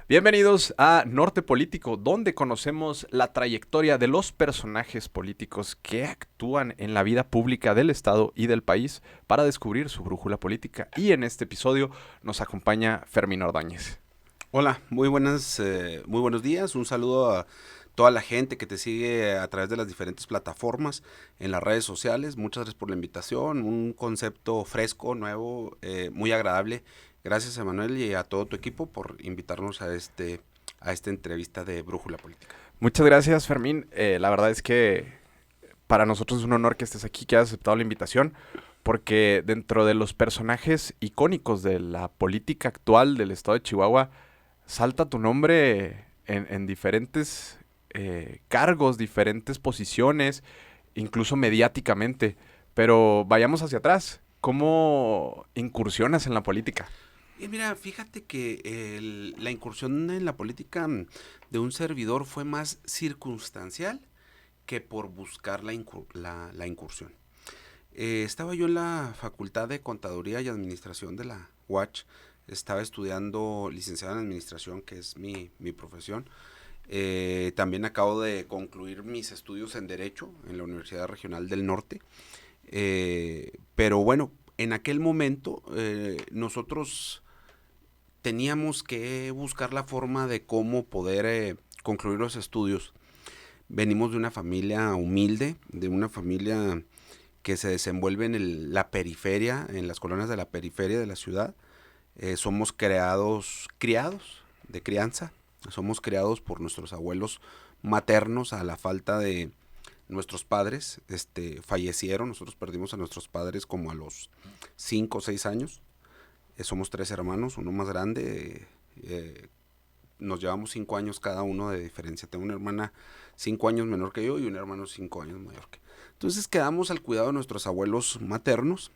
Bienvenidos a Norte Político, donde conocemos la trayectoria de los personajes políticos que actúan en la vida pública del Estado y del país para descubrir su brújula política. Y en este episodio nos acompaña Fermín Ordóñez. Hola, muy buenos días. Un saludo a toda la gente que te sigue a través de las diferentes plataformas en las redes sociales. Muchas gracias por la invitación. Un concepto fresco, nuevo, muy agradable. Gracias, Emanuel, y a todo tu equipo por invitarnos a esta entrevista de Brújula Política. Muchas gracias, Fermín. La verdad es que para nosotros es un honor que estés aquí, que hayas aceptado la invitación, porque dentro de los personajes icónicos de la política actual del estado de Chihuahua, salta tu nombre en diferentes cargos, diferentes posiciones, incluso mediáticamente. Pero vayamos hacia atrás. ¿Cómo incursionas en la política? Y mira, fíjate que la incursión en la política de un servidor fue más circunstancial que por buscar la incursión. Estaba yo en la Facultad de Contaduría y Administración de la UACH. Estaba estudiando licenciado en Administración, que es mi profesión. También acabo de concluir mis estudios en Derecho en la Universidad Regional del Norte. Pero bueno, en aquel momento nosotros teníamos que buscar la forma de cómo poder concluir los estudios. Venimos de una familia humilde, de una familia que se desenvuelve en la periferia, en las colonias de la periferia de la ciudad. Somos criados de crianza, somos criados por nuestros abuelos maternos a la falta de nuestros padres. Fallecieron, nosotros perdimos a nuestros padres como a los 5 o 6 años. Somos 3 hermanos, uno más grande, nos llevamos 5 años cada uno de diferencia. Tengo una hermana 5 años menor que yo y un hermano 5 años mayor que yo. Entonces quedamos al cuidado de nuestros abuelos maternos.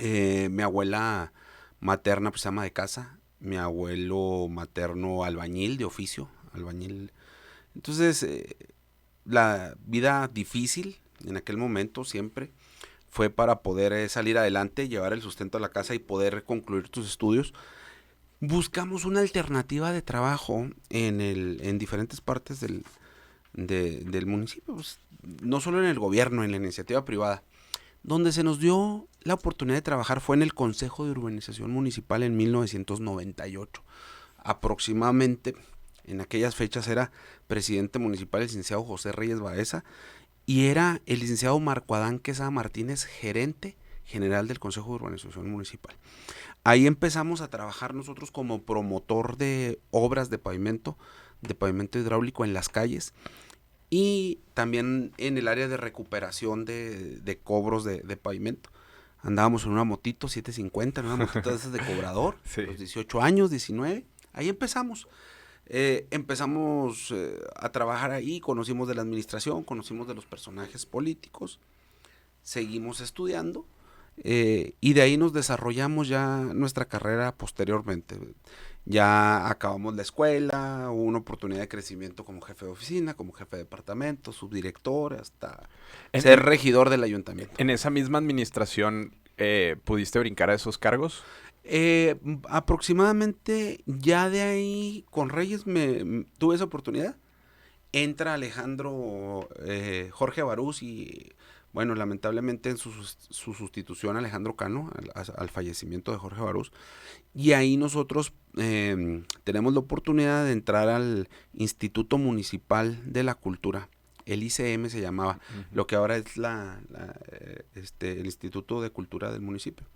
Mi abuela materna pues ama de casa, mi abuelo materno albañil de oficio, albañil. Entonces la vida difícil en aquel momento siempre fue para poder salir adelante, llevar el sustento a la casa y poder concluir tus estudios. Buscamos una alternativa de trabajo en diferentes partes del municipio, pues, no solo en el gobierno, en la iniciativa privada. Donde se nos dio la oportunidad de trabajar fue en el Consejo de Urbanización Municipal en 1998. Aproximadamente en aquellas fechas era presidente municipal el licenciado José Reyes Baeza y era el licenciado Marco Adán Quesada Martínez, gerente general del Consejo de Urbanización Municipal. Ahí empezamos a trabajar nosotros como promotor de obras de pavimento hidráulico en las calles y también en el área de recuperación de cobros de pavimento. Andábamos en una motito 750, en una motito de esas de cobrador, Sí. los 18 años, 19, ahí empezamos. Empezamos a trabajar ahí, conocimos de la administración, conocimos de los personajes políticos, seguimos estudiando y de ahí nos desarrollamos ya nuestra carrera posteriormente. Ya acabamos la escuela, hubo una oportunidad de crecimiento como jefe de oficina, como jefe de departamento, subdirector, hasta En, ser en- regidor del ayuntamiento. en esa misma administración, ¿pudiste brincar a esos cargos? Aproximadamente ya de ahí con Reyes tuve esa oportunidad. Entra Alejandro Jorge Barús y bueno, lamentablemente en su sustitución Alejandro Cano al fallecimiento de Jorge Barús. Y ahí nosotros tenemos la oportunidad de entrar al Instituto Municipal de la Cultura. El ICM se llamaba, Ujú. lo que ahora es el Instituto de Cultura del municipio.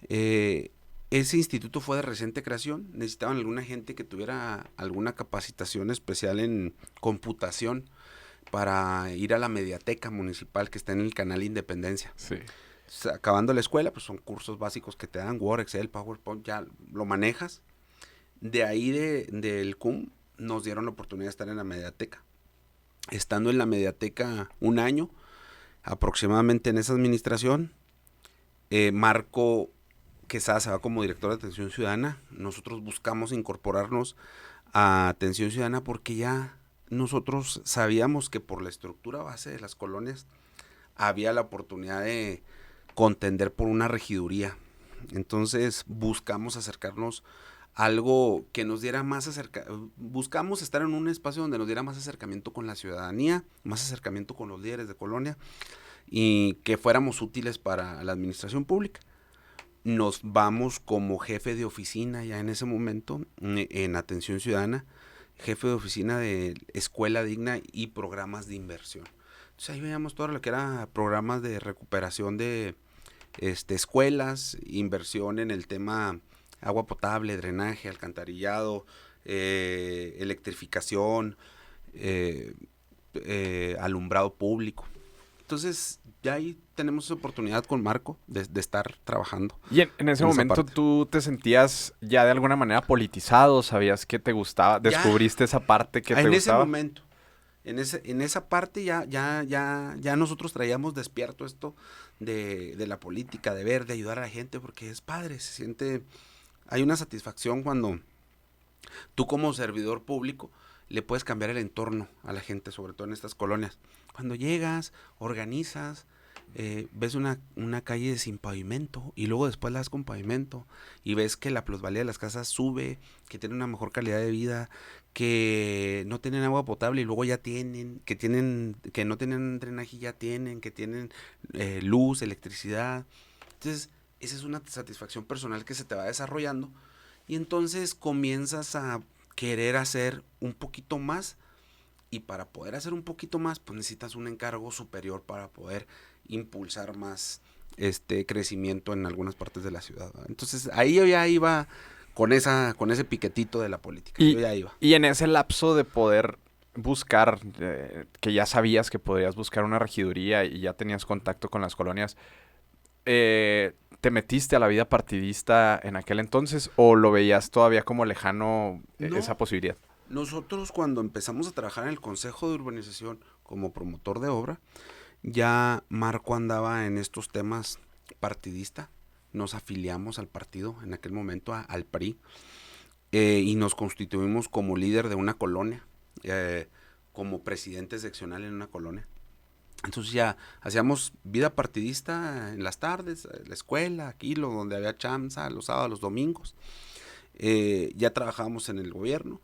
Eh, Ese instituto fue de reciente creación, necesitaban alguna gente que tuviera alguna capacitación especial en computación para ir a la mediateca municipal que está en el canal Independencia. Sí. Acabando la escuela, pues son cursos básicos que te dan, Word, Excel, PowerPoint, ya lo manejas. De ahí del CUM nos dieron la oportunidad de estar en la mediateca. Estando en la mediateca un año, aproximadamente en esa administración, Marco Quesada se va como director de Atención Ciudadana. Nosotros buscamos incorporarnos a Atención Ciudadana porque ya nosotros sabíamos que por la estructura base de las colonias había la oportunidad de contender por una regiduría. Entonces buscamos acercarnos algo que nos diera buscamos estar en un espacio donde nos diera más acercamiento con la ciudadanía, más acercamiento con los líderes de colonia y que fuéramos útiles para la administración pública. Nos vamos como jefe de oficina ya en ese momento en Atención Ciudadana, jefe de oficina de Escuela Digna y programas de inversión. Entonces ahí veíamos todo lo que era programas de recuperación de escuelas, inversión en el tema agua potable, drenaje, alcantarillado, electrificación, alumbrado público. Entonces, ya ahí tenemos esa oportunidad con Marco de estar trabajando. Y en ese momento tú te sentías ya de alguna manera politizado, sabías que te gustaba, descubriste esa parte que te gustaba. En ese momento, en esa parte ya nosotros traíamos despierto esto de la política, de ver, de ayudar a la gente, porque es padre, se siente, hay una satisfacción cuando tú como servidor público le puedes cambiar el entorno a la gente, sobre todo en estas colonias. Cuando llegas, organizas, ves una calle sin pavimento y luego después la das con pavimento y ves que la plusvalía de las casas sube, que tienen una mejor calidad de vida, que no tienen agua potable y luego ya tienen, que no tienen drenaje y ya tienen, que tienen luz, electricidad. Entonces, esa es una satisfacción personal que se te va desarrollando y entonces comienzas a querer hacer un poquito más y para poder hacer un poquito más pues necesitas un encargo superior para poder impulsar más crecimiento en algunas partes de la ciudad, ¿verdad? Entonces ahí yo ya iba con ese piquetito de la política, yo ya iba. Y en ese lapso de poder buscar, que ya sabías que podías buscar una regiduría y ya tenías contacto con las colonias, ¿te metiste a la vida partidista en aquel entonces o lo veías todavía como lejano esa posibilidad? Nosotros cuando empezamos a trabajar en el Consejo de Urbanización como promotor de obra, ya Marco andaba en estos temas partidista, nos afiliamos al partido en aquel momento, al PRI, y nos constituimos como líder de una colonia, como presidente seccional en una colonia. Entonces ya hacíamos vida partidista en las tardes, la escuela, aquí donde había chance, los sábados, los domingos. Ya trabajábamos en el gobierno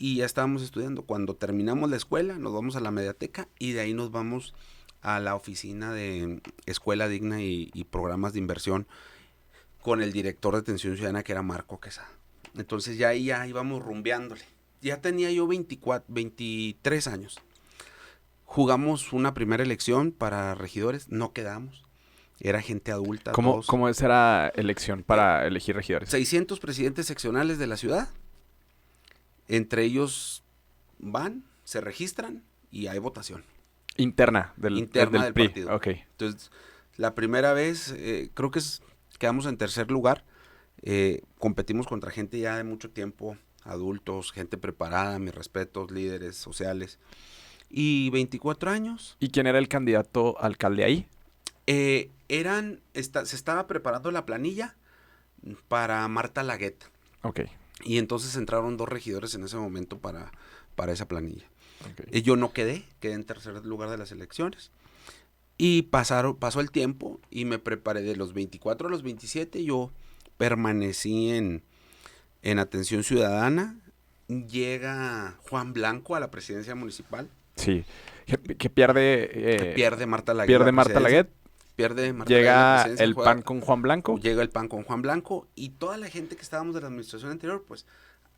y ya estábamos estudiando. Cuando terminamos la escuela nos vamos a la mediateca y de ahí nos vamos a la oficina de Escuela Digna y programas de inversión con el director de Atención Ciudadana que era Marco Quesada. Entonces ya ahí ya íbamos rumbeándole. Ya tenía yo 23 años. Jugamos una primera elección para regidores, no quedamos. Era gente adulta. ¿Cómo esa era elección para elegir regidores? 600 presidentes seccionales de la ciudad. Entre ellos van, se registran y hay votación. Interna del del PRI. Partido. Okay. Entonces, la primera vez, creo que quedamos en tercer lugar. Competimos contra gente ya de mucho tiempo, adultos, gente preparada, mis respetos, líderes sociales. Y 24 años. ¿Y quién era el candidato alcalde ahí? Se estaba preparando la planilla para Marta Laguet. Ok. Y entonces entraron 2 regidores en ese momento para esa planilla. Okay. Yo no quedé en tercer lugar de las elecciones. Y pasó el tiempo y me preparé de los 24 a los 27. Yo permanecí en Atención Ciudadana. Llega Juan Blanco a la presidencia municipal. Sí, que pierde... pierde Marta Laguet. Pierde Marta Laguet. Llega el PAN con Juan Blanco. Llega el PAN con Juan Blanco y toda la gente que estábamos de la administración anterior, pues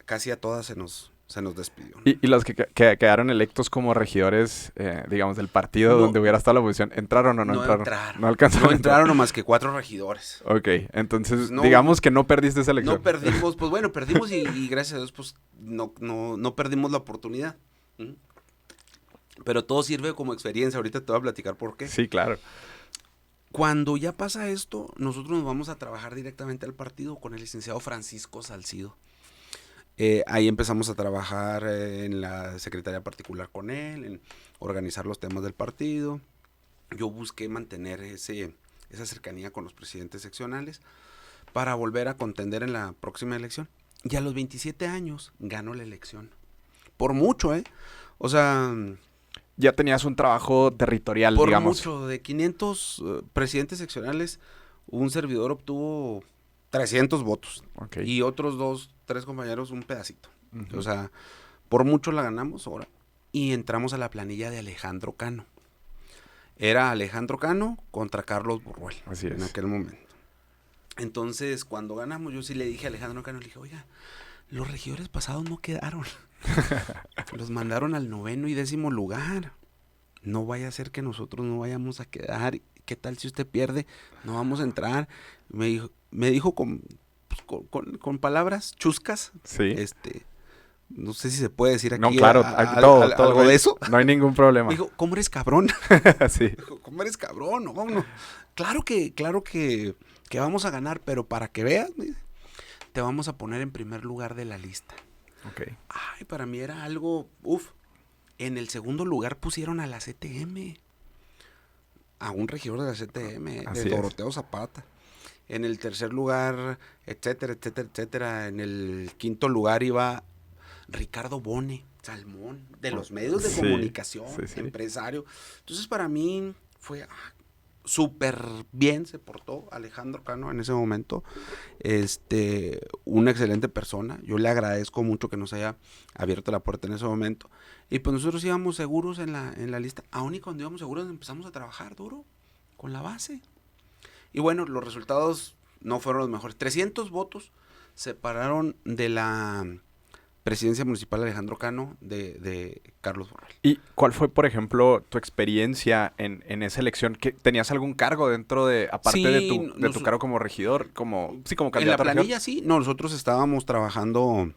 casi a todas se nos despidió, ¿no? Y los que quedaron electos como regidores, digamos, del partido donde hubiera estado la oposición, ¿entraron o no entraron? No alcanzaron. No entraron nomás que 4 regidores. Ok, entonces digamos que no perdiste esa elección. No perdimos, pues bueno, perdimos y gracias a Dios pues no perdimos la oportunidad. Pero todo sirve como experiencia, ahorita te voy a platicar por qué. Sí, claro. Cuando ya pasa esto, nosotros nos vamos a trabajar directamente al partido con el licenciado Francisco Salcido. Ahí empezamos a trabajar en la secretaría particular con él, en organizar los temas del partido. Yo busqué mantener esa cercanía con los presidentes seccionales para volver a contender en la próxima elección. Y a los 27 años ganó la elección. Por mucho, O sea... Ya tenías un trabajo territorial, digamos. Por mucho, de 500 presidentes seccionales, un servidor obtuvo 300 votos. Okay. Y otros 2, 3 compañeros un pedacito. Uh-huh. O sea, por mucho la ganamos ahora. Y entramos a la planilla de Alejandro Cano. Era Alejandro Cano contra Carlos Burruel. Así es. En aquel momento. Entonces, cuando ganamos, yo sí le dije a Alejandro Cano, le dije, oiga, los regidores pasados no quedaron. Los mandaron al 9º y 10º lugar. No vaya a ser que nosotros no vayamos a quedar. ¿Qué tal si usted pierde? No vamos a entrar. Me dijo con palabras chuscas. Sí. No sé si se puede decir aquí. No, claro, todo, algo de eso. No hay ningún problema. Me dijo, ¿cómo eres cabrón? Sí. Dijo, ¿cómo eres cabrón? No. Claro que vamos a ganar, pero para que veas, te vamos a poner en primer lugar de la lista. Okay. Ay, para mí era algo, En el segundo lugar pusieron a la CTM. A un regidor de la CTM, Así de Doroteo es. Zapata. En el tercer lugar, etcétera, etcétera, etcétera. En el quinto lugar iba Ricardo Bone, Salmón, de los medios de comunicación, empresario. Entonces, para mí fue súper bien, se portó Alejandro Cano en ese momento. Una excelente persona. Yo le agradezco mucho que nos haya abierto la puerta en ese momento. Y pues nosotros íbamos seguros en la lista. Aún y cuando íbamos seguros empezamos a trabajar duro con la base. Y bueno, los resultados no fueron los mejores. 300 votos separaron de la presidencia municipal Alejandro Cano de Carlos Burruel. ¿Y cuál fue, por ejemplo, tu experiencia en esa elección? ¿Tenías algún cargo dentro de, aparte de tu cargo como regidor, como candidato? En la planilla sí, nosotros estábamos trabajando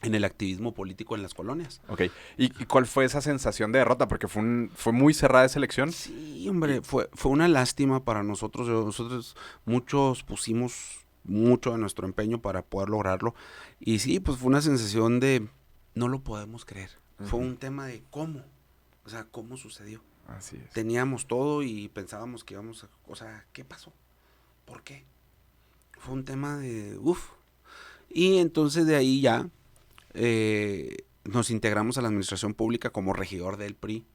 en el activismo político en las colonias. Ok. ¿Y cuál fue esa sensación de derrota? Porque fue muy cerrada esa elección. Sí, hombre, fue una lástima para nosotros. Nosotros muchos pusimos mucho de nuestro empeño para poder lograrlo. Y sí, pues fue una sensación de no lo podemos creer. Uh-huh. Fue un tema de cómo, o sea, cómo sucedió. Así es. Teníamos todo y pensábamos que íbamos a, o sea, ¿qué pasó? ¿Por qué? Fue un tema de Y entonces de ahí ya nos integramos a la administración pública como regidor del PRI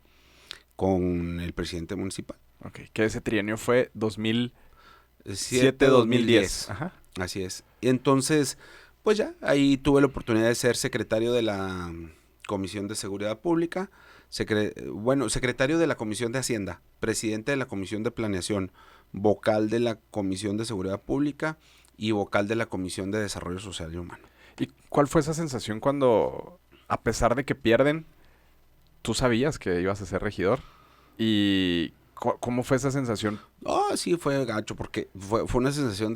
con el presidente municipal. Ok, que ese trienio fue 2007-2010. Ajá. Así es. Y entonces, pues ya, ahí tuve la oportunidad de ser secretario de la Comisión de Seguridad Pública, secretario de la Comisión de Hacienda, presidente de la Comisión de Planeación, vocal de la Comisión de Seguridad Pública y vocal de la Comisión de Desarrollo Social y Humano. ¿Y cuál fue esa sensación cuando, a pesar de que pierden, tú sabías que ibas a ser regidor? ¿Y cómo fue esa sensación? Sí, fue gacho, porque fue una sensación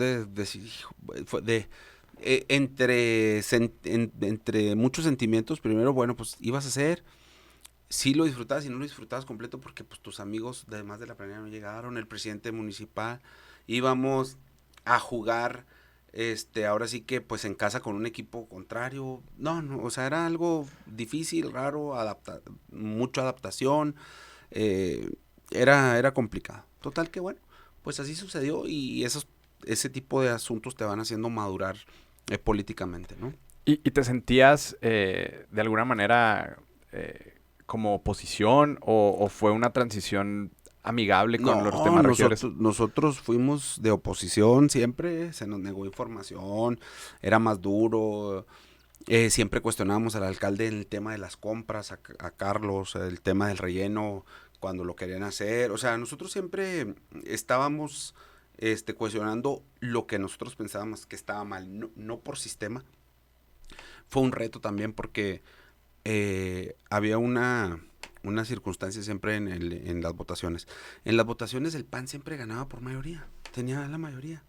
entre muchos sentimientos. Primero, bueno, pues ibas a hacer, sí lo disfrutabas y no lo disfrutabas completo porque pues tus amigos, además de la planilla, no llegaron, el presidente municipal, íbamos a jugar, ahora sí que pues en casa con un equipo contrario. No, o sea, era algo difícil, raro, mucha adaptación, era complicado. Total que bueno, pues así sucedió y ese tipo de asuntos te van haciendo madurar políticamente, ¿no? ¿Y te sentías de alguna manera como oposición o fue una transición amigable con los temas regidores? Nosotros fuimos de oposición siempre, se nos negó información, era más duro, siempre cuestionábamos al alcalde en el tema de las compras, a Carlos, el tema del relleno, cuando lo querían hacer. O sea, nosotros siempre estábamos cuestionando lo que nosotros pensábamos que estaba mal, no por sistema. Fue un reto también porque había una circunstancia siempre en las votaciones. En las votaciones el PAN siempre ganaba por mayoría, tenía la mayoría.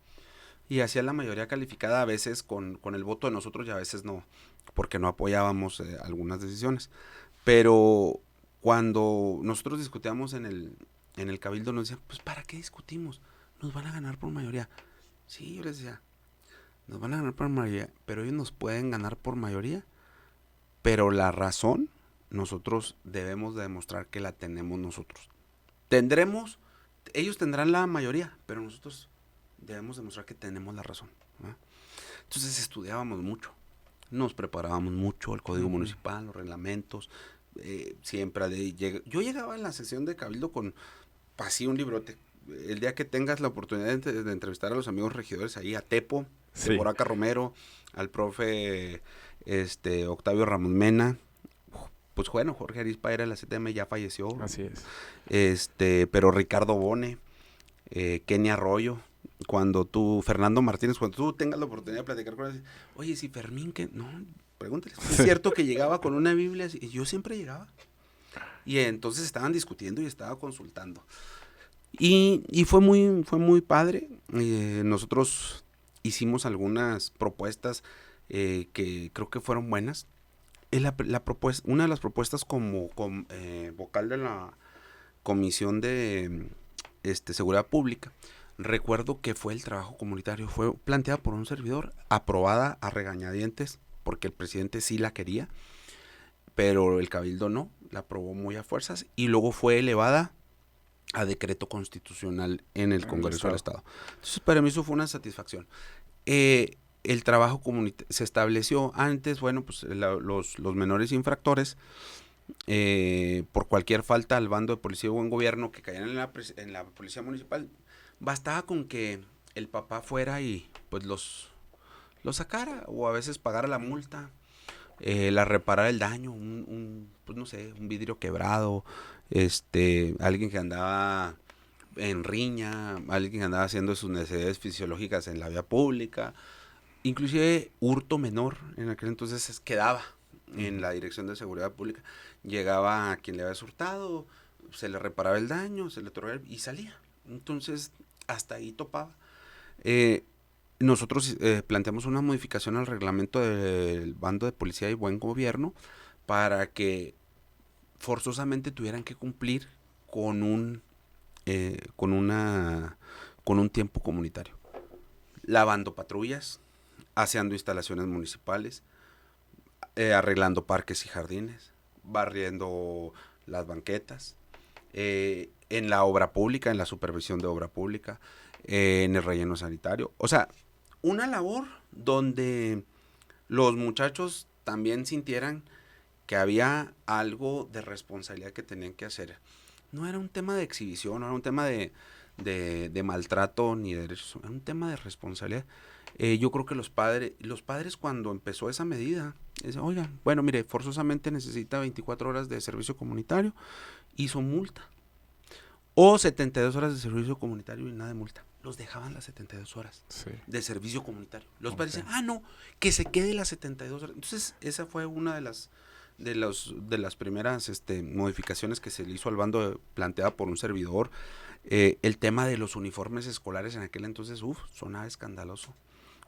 Y hacía la mayoría calificada a veces con el voto de nosotros y a veces no, porque no apoyábamos algunas decisiones. Pero cuando nosotros discutíamos en el cabildo nos decían, pues ¿para qué discutimos? Nos van a ganar por mayoría. Sí, yo les decía, nos van a ganar por mayoría, pero ellos nos pueden ganar por mayoría, pero la razón nosotros debemos de demostrar que la tenemos nosotros. Ellos tendrán la mayoría, pero nosotros debemos demostrar que tenemos la razón, ¿verdad? Entonces estudiábamos mucho, nos preparábamos mucho, el código municipal, los reglamentos, siempre. Yo llegaba en la sesión de cabildo con así un librote. El día que tengas la oportunidad de entrevistar a los amigos regidores ahí a Tepo, Sí. de Boraca Romero, al profe Octavio Ramos Mena. Pues bueno, Jorge Arispa era de la CTM, ya falleció. Así es. Pero Ricardo Bone, Kenny Arroyo, Fernando Martínez, cuando tú tengas la oportunidad de platicar con él, oye, si Fermín, que no, pregúntale. Es cierto que llegaba con una Biblia, y yo siempre llegaba. Y entonces estaban discutiendo y estaba consultando. Y fue muy padre. Nosotros hicimos algunas propuestas que creo que fueron buenas. Una de las propuestas como vocal de la Comisión de Seguridad Pública, recuerdo que fue el trabajo comunitario, fue planteada por un servidor, aprobada a regañadientes, porque el presidente sí la quería, pero el cabildo no, la aprobó muy a fuerzas, y luego fue elevada a decreto constitucional en el Congreso del Estado. Entonces, para mí eso fue una satisfacción. El trabajo comunitario se estableció antes, bueno, pues los menores infractores, por cualquier falta al bando de policía o buen gobierno que caían en la policía municipal, bastaba con que el papá fuera y pues los sacara, o a veces pagara la multa, la reparara el daño, pues no sé, un vidrio quebrado, alguien que andaba en riña, alguien que andaba haciendo sus necesidades fisiológicas en la vía pública, inclusive hurto menor, en aquel entonces quedaba en la Dirección de Seguridad Pública, llegaba a quien le había hurtado, se le reparaba el daño, se le otorgaba y salía. Entonces, hasta ahí topaba. Nosotros planteamos una modificación al reglamento del bando de policía y buen gobierno para que forzosamente tuvieran que cumplir con un tiempo comunitario, lavando patrullas, aseando instalaciones municipales, arreglando parques y jardines, barriendo las banquetas, en la obra pública, en la supervisión de obra pública, en el relleno sanitario. O sea, una labor donde los muchachos también sintieran que había algo de responsabilidad que tenían que hacer. No era un tema de exhibición, no era un tema de maltrato ni de derechos, era un tema de responsabilidad. Yo creo que los padres cuando empezó esa medida, dicen, oiga, bueno, mire, forzosamente necesita 24 horas de servicio comunitario, hizo multa. O 72 horas de servicio comunitario y nada de multa. Los dejaban las 72 horas de servicio comunitario. Los padres decían, no, que se quede las 72 horas. Entonces, esa fue una de las primeras modificaciones que se le hizo al bando planteada por un servidor. El tema de los uniformes escolares en aquel entonces, sonaba escandaloso.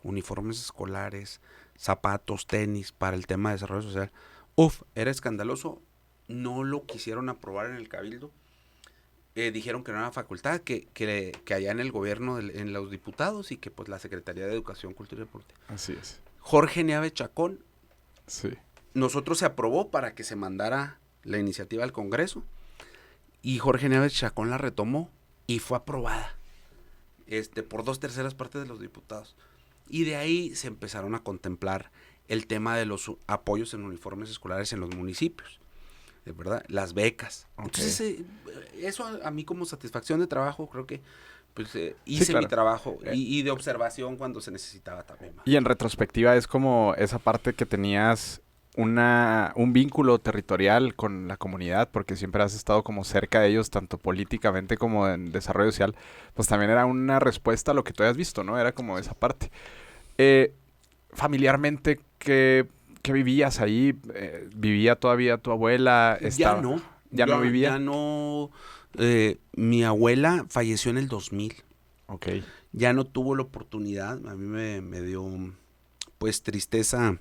Uniformes escolares, zapatos, tenis para el tema de desarrollo social. Era escandaloso. No lo quisieron aprobar en el cabildo. Dijeron que no era facultad, que allá en el gobierno, en los diputados, y que pues la Secretaría de Educación, Cultura y Deporte. Así es. Jorge Neave Chacón. Sí. Nosotros se aprobó para que se mandara la iniciativa al Congreso, y Jorge Neave Chacón la retomó y fue aprobada por 2/3 partes de los diputados. Y de ahí se empezaron a contemplar el tema de los apoyos en uniformes escolares en los municipios. ¿Verdad? Las becas. Okay. Entonces, eso a mí como satisfacción de trabajo, creo que pues, hice mi trabajo y de observación cuando se necesitaba también. Y en retrospectiva es como esa parte que tenías un vínculo territorial con la comunidad, porque siempre has estado como cerca de ellos, tanto políticamente como en desarrollo social, pues también era una respuesta a lo que tú habías visto, ¿no? Era como esa parte. Familiarmente, ¿qué vivías ahí? ¿Vivía todavía tu abuela? Ya no. ¿Ya no vivía? Ya no. Mi abuela falleció en el 2000. Ok. Ya no tuvo la oportunidad. A mí me dio, pues, tristeza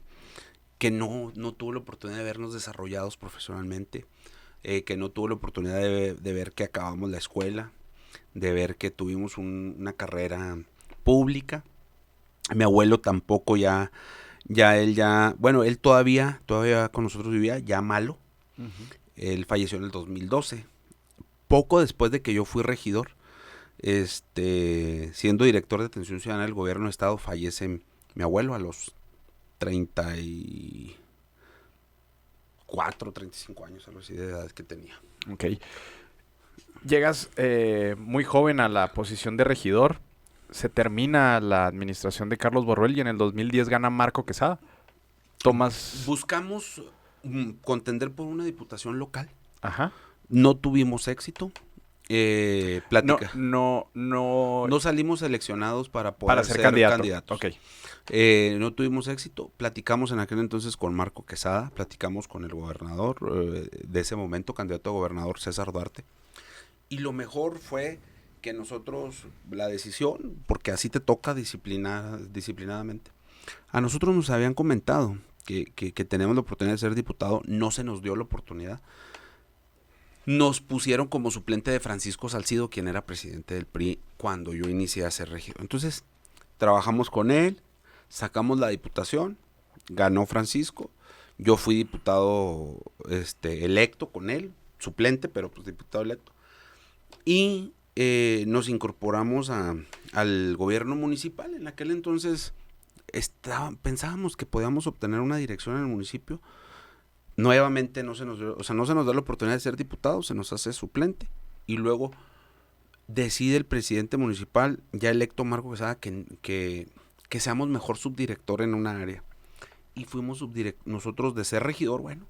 que no tuvo la oportunidad de vernos desarrollados profesionalmente. Que no tuvo la oportunidad de ver que acabamos la escuela. De ver que tuvimos una carrera pública. Mi abuelo tampoco bueno, él todavía con nosotros vivía, ya malo. Uh-huh. Él falleció en el 2012, poco después de que yo fui regidor. Siendo director de atención ciudadana del gobierno del estado, fallece mi abuelo a los 34, 35 años, algo así de edad que tenía. Ok. Llegas muy joven a la posición de regidor. se termina la administración de Carlos Borrell y en el 2010 gana Marco Quesada. Tomas... Buscamos contender por una diputación local. Ajá. No tuvimos éxito. Plática. No salimos seleccionados para poder para ser candidatos. Ok. No tuvimos éxito. Platicamos en aquel entonces con Marco Quesada, platicamos con el gobernador de ese momento, candidato a gobernador César Duarte. Y lo mejor fue que nosotros, la decisión, porque así te toca disciplinadamente. A nosotros nos habían comentado que tenemos la oportunidad de ser diputado, no se nos dio la oportunidad. Nos pusieron como suplente de Francisco Salcido, quien era presidente del PRI cuando yo inicié a ser regidor. Entonces, trabajamos con él, sacamos la diputación, ganó Francisco, yo fui diputado electo con él, suplente, pero pues diputado electo. Y nos incorporamos al gobierno municipal. En aquel entonces pensábamos que podíamos obtener una dirección en el municipio. Nuevamente no se nos da la oportunidad de ser diputado, se nos hace suplente. Y luego decide el presidente municipal, ya electo Marco Quesada, que seamos mejor subdirector en una área. Y fuimos nosotros de ser regidor, bueno,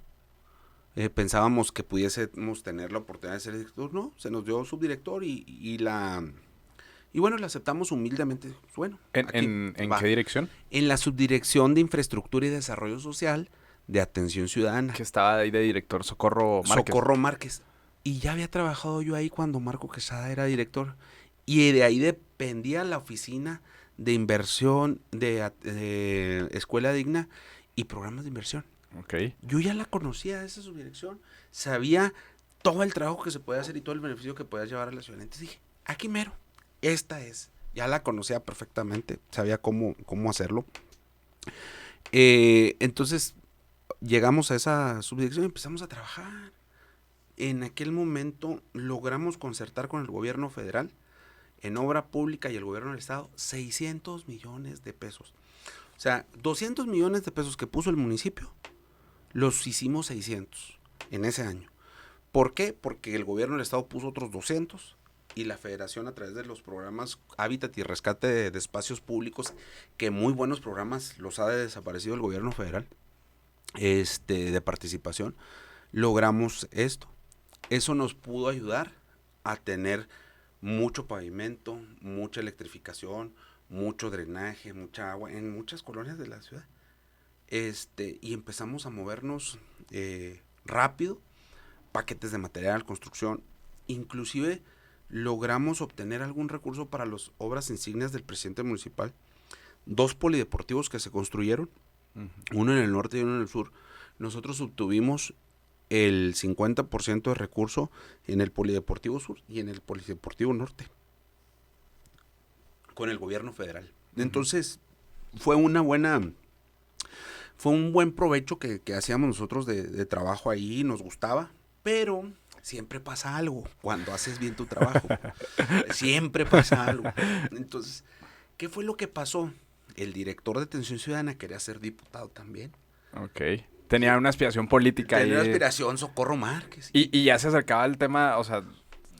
pensábamos que pudiésemos tener la oportunidad de ser director, no, se nos dio subdirector y bueno, la aceptamos humildemente. Bueno, ¿En qué dirección? En la subdirección de Infraestructura y Desarrollo Social de Atención Ciudadana. Que estaba ahí de director Socorro Márquez. Y ya había trabajado yo ahí cuando Marco Quesada era director. Y de ahí dependía la oficina de inversión de Escuela Digna y programas de inversión. Okay. Yo ya la conocía, esa subdirección. Sabía todo el trabajo que se podía hacer y todo el beneficio que podía llevar a la ciudad. Entonces dije, aquí mero, esta es. Ya la conocía perfectamente, sabía cómo hacerlo. Entonces llegamos a esa subdirección y empezamos a trabajar. En aquel momento logramos concertar con el gobierno federal en obra pública y el gobierno del estado 600 millones de pesos. O sea, 200 millones de pesos que puso el municipio, los hicimos 600 en ese año. ¿Por qué? Porque el gobierno del estado puso otros 200 y la federación a través de los programas Hábitat y Rescate de Espacios Públicos, que muy buenos programas los ha desaparecido el gobierno federal, de participación, logramos esto. Eso nos pudo ayudar a tener mucho pavimento, mucha electrificación, mucho drenaje, mucha agua en muchas colonias de la ciudad. Y empezamos a movernos rápido, paquetes de material, construcción, inclusive logramos obtener algún recurso para las obras insignias del presidente municipal, 2 polideportivos que se construyeron, uno en el norte y uno en el sur. Nosotros obtuvimos el 50% de recurso en el polideportivo sur y en el polideportivo norte, con el gobierno federal. Entonces, fue un buen provecho que hacíamos nosotros de trabajo ahí, nos gustaba, pero siempre pasa algo cuando haces bien tu trabajo. Siempre pasa algo. Entonces, ¿qué fue lo que pasó? El director de Atención Ciudadana quería ser diputado también. Ok. Tenía una aspiración política. Tenía una aspiración, Socorro Márquez. Y ya se acercaba el tema, o sea...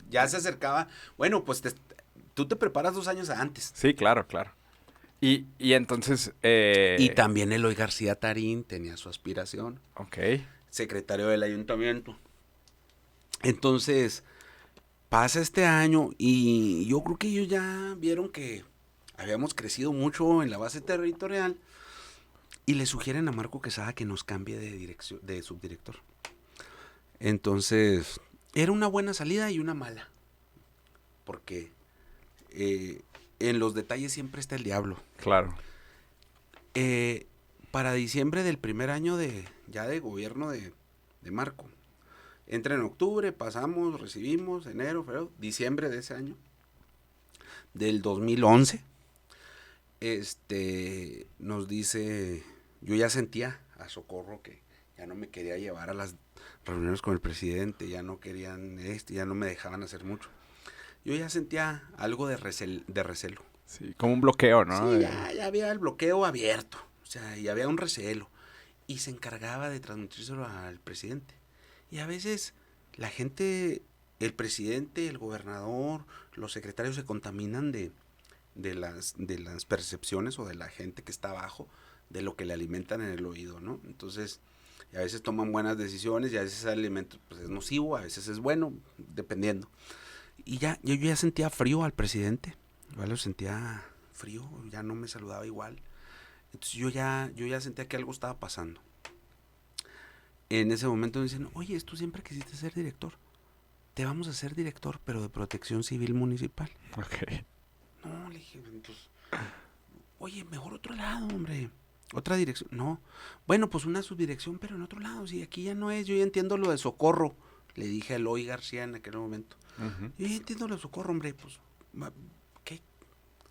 Ya se acercaba. Bueno, pues tú te preparas 2 años antes. Sí, claro. Y entonces... Y también Eloy García Tarín tenía su aspiración. Ok. Secretario del ayuntamiento. Entonces, pasa este año y yo creo que ellos ya vieron que habíamos crecido mucho en la base territorial y le sugieren a Marco Quesada que nos cambie de subdirector. Entonces, era una buena salida y una mala, porque en los detalles siempre está el diablo. Claro. Para diciembre del primer año de gobierno de Marco, entra en octubre, pasamos, recibimos, enero, febrero, diciembre de ese año, del 2011, nos dice, yo ya sentía a Socorro que ya no me quería llevar a las reuniones con el presidente, ya no querían ya no me dejaban hacer mucho. Yo ya sentía algo de recelo. Sí, como un bloqueo, ¿no? Sí, ya había el bloqueo abierto, o sea, y había un recelo. Y se encargaba de transmitírselo al presidente. Y a veces la gente, el presidente, el gobernador, los secretarios se contaminan de las percepciones o de la gente que está abajo, de lo que le alimentan en el oído, ¿no? Entonces, a veces toman buenas decisiones y a veces ese alimento pues, es nocivo, a veces es bueno, dependiendo. Y yo ya sentía frío al presidente, yo lo sentía frío, ya no me saludaba igual. Entonces yo ya sentía que algo estaba pasando. En ese momento me dicen, oye, tú siempre quisiste ser director. Te vamos a ser director, pero de Protección Civil Municipal. Ok. No, le dije, entonces, oye, mejor otro lado, hombre. Otra dirección. No. Bueno, pues una subdirección, pero en otro lado. Si aquí ya no es, yo ya entiendo lo de Socorro. Le dije a Eloy García en aquel momento. Uh-huh. Yo ya entiendo lo de Socorro, hombre. Pues, ¿qué?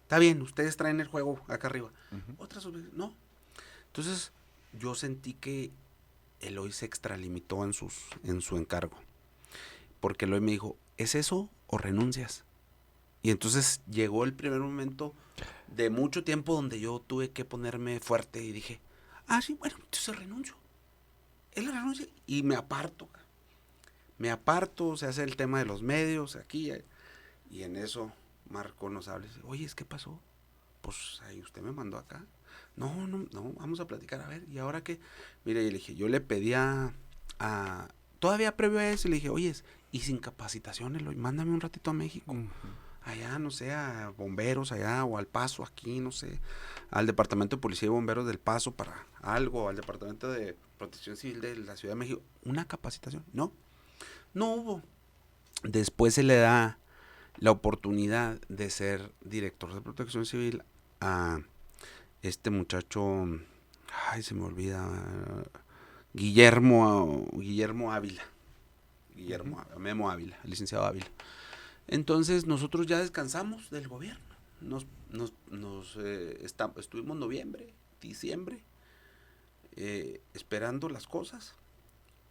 Está bien, ustedes traen el juego acá arriba. Uh-huh. Otra subdirección. No. Entonces, yo sentí que Eloy se extralimitó en su encargo. Porque Eloy me dijo, ¿es eso o renuncias? Y entonces llegó el primer momento de mucho tiempo donde yo tuve que ponerme fuerte y dije, sí, bueno, entonces renuncio. Él renuncia y me aparto. Se hace el tema de los medios aquí. Y en eso Marco nos habla y dice, oye, ¿qué pasó? Pues ahí usted me mandó acá. No, vamos a platicar, a ver, ¿y ahora qué? Mire, y le dije, yo le pedía todavía previo a eso, le dije, oye, y sin capacitaciones, mándame un ratito a México. Uh-huh. Allá, no sé, a bomberos allá, o al Paso aquí, no sé, al Departamento de Policía y Bomberos del Paso para algo, al Departamento de Protección Civil de la Ciudad de México. ¿Una capacitación? No hubo. Después se le da la oportunidad de ser director de Protección Civil a este muchacho, se me olvida, Guillermo Ávila. Memo Ávila, el licenciado Ávila. Entonces nosotros ya descansamos del gobierno. Estuvimos noviembre, diciembre, esperando las cosas.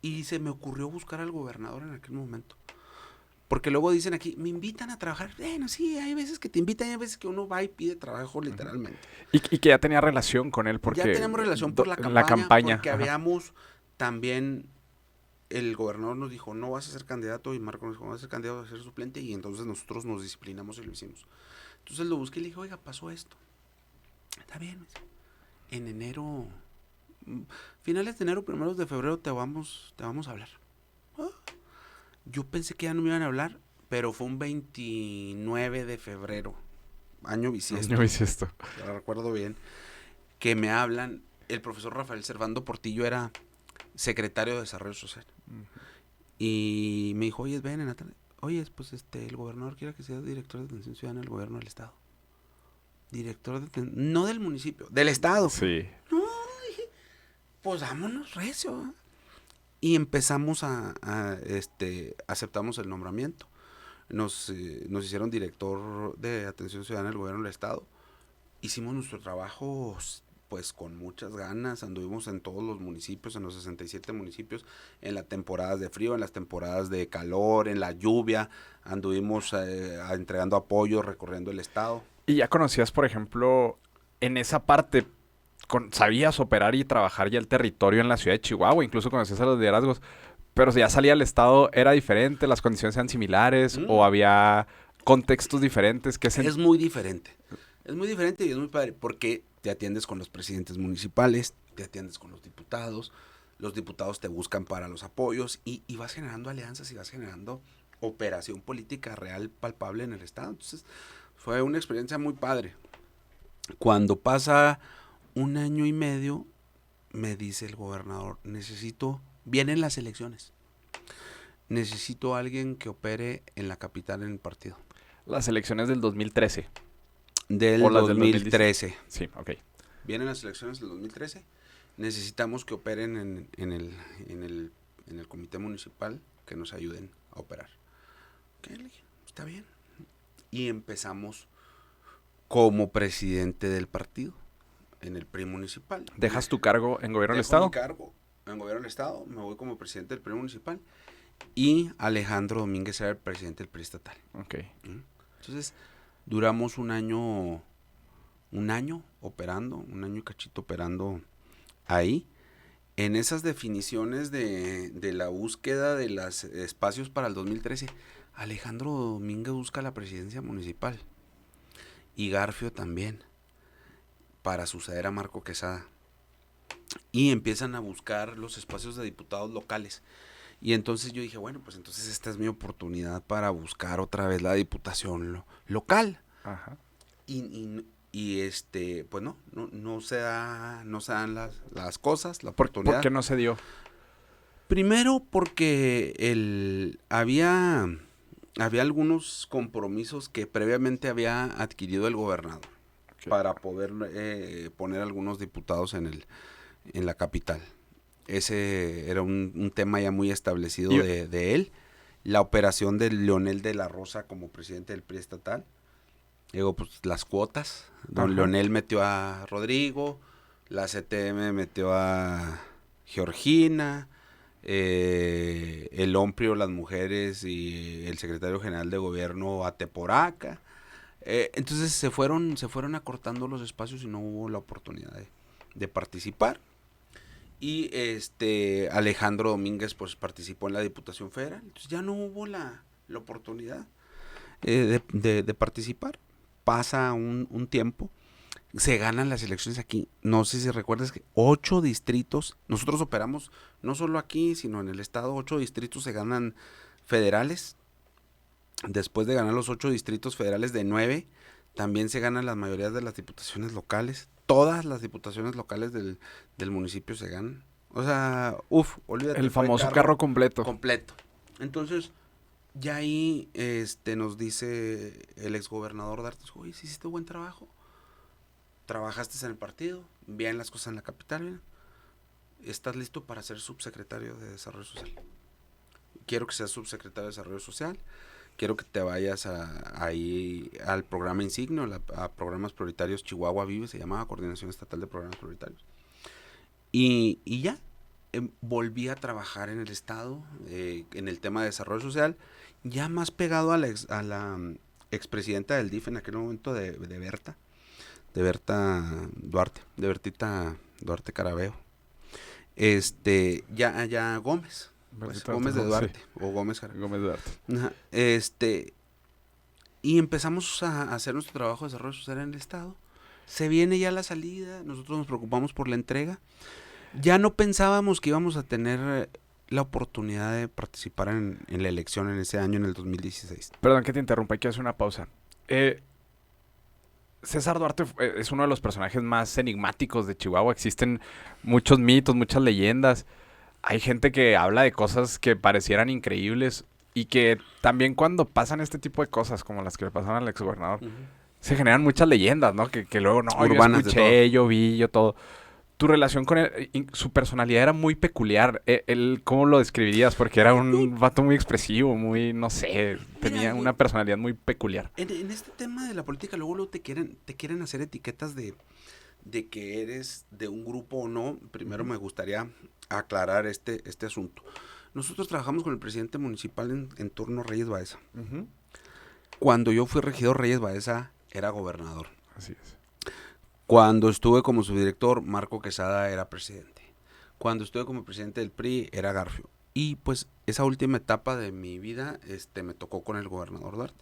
Y se me ocurrió buscar al gobernador en aquel momento. Porque luego dicen aquí, me invitan a trabajar. Bueno, sí, hay veces que te invitan y hay veces que uno va y pide trabajo literalmente. Y que ya tenía relación con él porque... Ya tenemos relación por la campaña. Porque habíamos también... El gobernador nos dijo, no vas a ser candidato, y Marco nos dijo, no vas a ser candidato, vas a ser suplente, y entonces nosotros nos disciplinamos y lo hicimos. Entonces lo busqué y le dije, oiga, pasó esto. Está bien. En enero, finales de enero, primeros de febrero, te vamos a hablar. Yo pensé que ya no me iban a hablar, pero fue un 29 de febrero, año bisiesto. Lo recuerdo bien, que me hablan, el profesor Rafael Servando Portillo era secretario de Desarrollo Social. Uh-huh. Y me dijo, oye, ven, Natalia. Oye, pues el gobernador quiere que seas director de atención ciudadana del gobierno del estado. Director de no del municipio, del estado. Sí. No, dije, pues vámonos recio. Y empezamos aceptamos el nombramiento. Nos hicieron director de atención ciudadana del gobierno del estado. Hicimos nuestro trabajo pues con muchas ganas, anduvimos en todos los municipios, en los 67 municipios, en las temporadas de frío, en las temporadas de calor, en la lluvia, anduvimos entregando apoyo, recorriendo el estado. ¿Y ya conocías, por ejemplo, en esa parte, sabías operar y trabajar ya el territorio en la ciudad de Chihuahua, incluso conocías a los liderazgos, pero si ya salía al estado, ¿era diferente, las condiciones eran similares o había contextos diferentes? Es muy diferente. Es muy diferente y es muy padre porque te atiendes con los presidentes municipales, te atiendes con los diputados te buscan para los apoyos y vas generando alianzas y vas generando operación política real, palpable en el estado. Entonces, fue una experiencia muy padre. Cuando pasa un año y medio, me dice el gobernador, vienen las elecciones, necesito a alguien que opere en la capital en el partido. Las elecciones del 2013. Del 2013. Sí, ok. Vienen las elecciones del 2013. Necesitamos que operen en el comité municipal, que nos ayuden a operar. Ok, le dije, está bien. Y empezamos como presidente del partido en el PRI municipal. ¿Dejas tu cargo en gobierno del estado? Mi cargo en gobierno del estado, me voy como presidente del PRI municipal y Alejandro Domínguez era el presidente del PRI estatal. Ok. Entonces, duramos un año operando, un año y cachito operando ahí. En esas definiciones de la búsqueda de los espacios para el 2013, Alejandro Domínguez busca la presidencia municipal. y Garfio también, para suceder a Marco Quesada. Y empiezan a buscar los espacios de diputados locales. Y entonces yo dije, bueno, pues entonces esta es mi oportunidad para buscar otra vez la diputación local. Ajá. Pues no se dan las cosas, la ¿Por oportunidad. qué no se dio? Primero porque había algunos compromisos que previamente había adquirido el gobernador, okay, para poder poner algunos diputados en la capital. Ese era un tema ya muy establecido de él. La operación de Leonel de la Rosa como presidente del PRI estatal. Digo, pues las cuotas. Don Leonel metió a Rodrigo, la CTM metió a Georgina, el OMPRIO, las mujeres y el secretario general de gobierno a Teporaca. Entonces se fueron acortando los espacios y no hubo la oportunidad de participar. Y Alejandro Domínguez pues participó en la Diputación Federal. Entonces ya no hubo la oportunidad de participar. Pasa un tiempo, se ganan las elecciones aquí. No sé si recuerdas que 8 distritos, nosotros operamos no solo aquí, sino en el estado, 8 distritos se ganan federales. Después de ganar los 8 distritos federales de 9, también se ganan las mayorías de las diputaciones locales. Todas las diputaciones locales del municipio se ganan. O sea, olvídate. El famoso carro completo. Completo. Entonces, ya ahí nos dice el exgobernador Duarte, oye, ¿sí hiciste buen trabajo? Trabajaste en el partido, bien las cosas en la capital, ¿bien? ¿Estás listo para ser subsecretario de Desarrollo Social? Quiero que seas subsecretario de Desarrollo Social, quiero que te vayas ahí al programa insignio, a programas prioritarios Chihuahua Vive, se llamaba Coordinación Estatal de Programas Prioritarios. Y ya, volví a trabajar en el estado, en el tema de desarrollo social, ya más pegado a la expresidenta del DIF en aquel momento de Bertita Duarte Carabeo. Ya Gómez. Pues, Gómez de Duarte, sí. O Gómez Carabeo. Gómez de Duarte. Ajá, y empezamos a hacer nuestro trabajo de desarrollo social en el estado. Se viene ya la salida, nosotros nos preocupamos por la entrega. Ya no pensábamos que íbamos a tener la oportunidad de participar en la elección en ese año, en el 2016. Perdón que te interrumpa, hay que hacer una pausa. César Duarte es uno de los personajes más enigmáticos de Chihuahua. Existen muchos mitos, muchas leyendas. Hay gente que habla de cosas que parecieran increíbles y que también cuando pasan este tipo de cosas, como las que le pasaron al exgobernador, se generan muchas leyendas, ¿no? Que luego, no, urbanas, yo escuché, yo vi, yo todo. Tu relación con él, su personalidad era muy peculiar. Él, ¿cómo lo describirías? Porque era un vato muy expresivo, muy, no sé, tenía una personalidad muy peculiar. En este tema de la política, luego te quieren hacer etiquetas de que eres de un grupo o no. Primero me gustaría aclarar este asunto. Nosotros trabajamos con el presidente municipal en turno, Reyes Baeza. Cuando yo fui regidor, Reyes Baeza era gobernador. Así es. Cuando estuve como subdirector, Marco Quesada era presidente. Cuando estuve como presidente del PRI, era Garfio. Y pues esa última etapa de mi vida me tocó con el gobernador Duarte.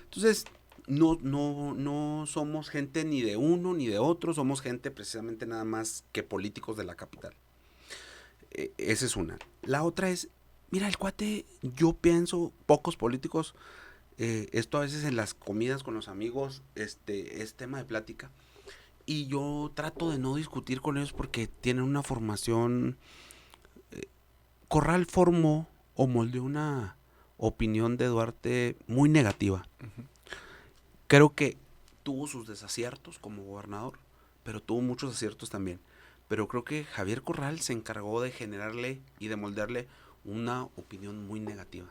Entonces, no somos gente ni de uno ni de otro, somos gente precisamente nada más que políticos de la capital. Esa es una. La otra es, mira, el cuate, yo pienso, pocos políticos, esto a veces en las comidas con los amigos, es tema de plática. Y yo trato de no discutir con ellos porque tienen una formación. Corral formó o moldeó una opinión de Duarte muy negativa. Creo que tuvo sus desaciertos como gobernador, pero tuvo muchos aciertos también. Pero creo que Javier Corral se encargó de generarle y de moldearle una opinión muy negativa.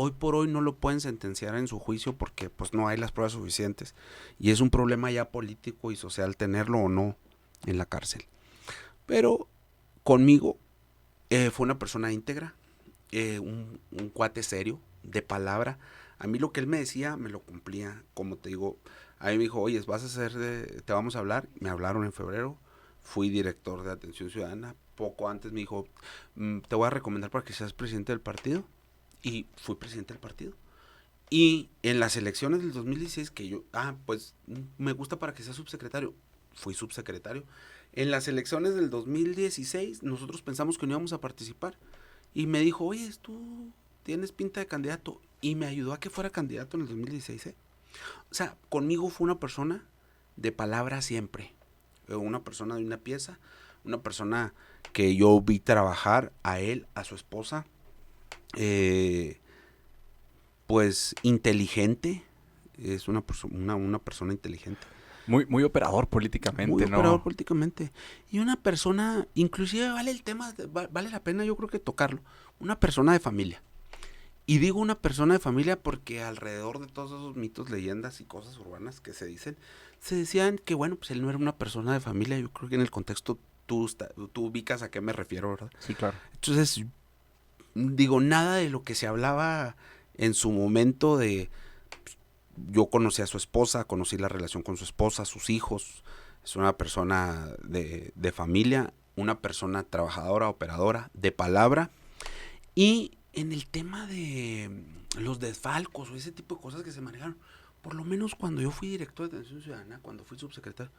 Hoy por hoy no lo pueden sentenciar en su juicio porque pues no hay las pruebas suficientes y es un problema ya político y social tenerlo o no en la cárcel. Pero conmigo fue una persona íntegra, un cuate serio, de palabra. A mí lo que él me decía me lo cumplía. Como te digo, a mí me dijo, oye, te vamos a hablar. Me hablaron en febrero, fui director de Atención Ciudadana. Poco antes me dijo, te voy a recomendar para que seas presidente del partido. Y fui presidente del partido. Y en las elecciones del 2016, pues me gusta para que sea subsecretario. Fui subsecretario. En las elecciones del 2016, nosotros pensamos que no íbamos a participar. Y me dijo, oye, tú tienes pinta de candidato. Y me ayudó a que fuera candidato en el 2016, ¿eh? O sea, conmigo fue una persona de palabra siempre. Una persona de una pieza. Una persona que yo vi trabajar a él, a su esposa. Pues inteligente. Es una persona inteligente. Muy operador Muy políticamente, operador ¿no? políticamente. Y una persona, inclusive vale el tema, vale la pena yo creo que tocarlo. Una persona de familia. Y digo una persona de familia porque alrededor de todos esos mitos, leyendas y cosas urbanas que se dicen, se decían que bueno, pues él no era una persona de familia. Yo creo que en el contexto tú ubicas a qué me refiero, ¿verdad? Sí, claro. Entonces, digo, nada de lo que se hablaba en su momento de... Yo conocí a su esposa, conocí la relación con su esposa, sus hijos. Es una persona de familia, una persona trabajadora, operadora, de palabra. Y en el tema de los desfalcos o ese tipo de cosas que se manejaron, por lo menos cuando yo fui director de Atención Ciudadana, cuando fui subsecretario,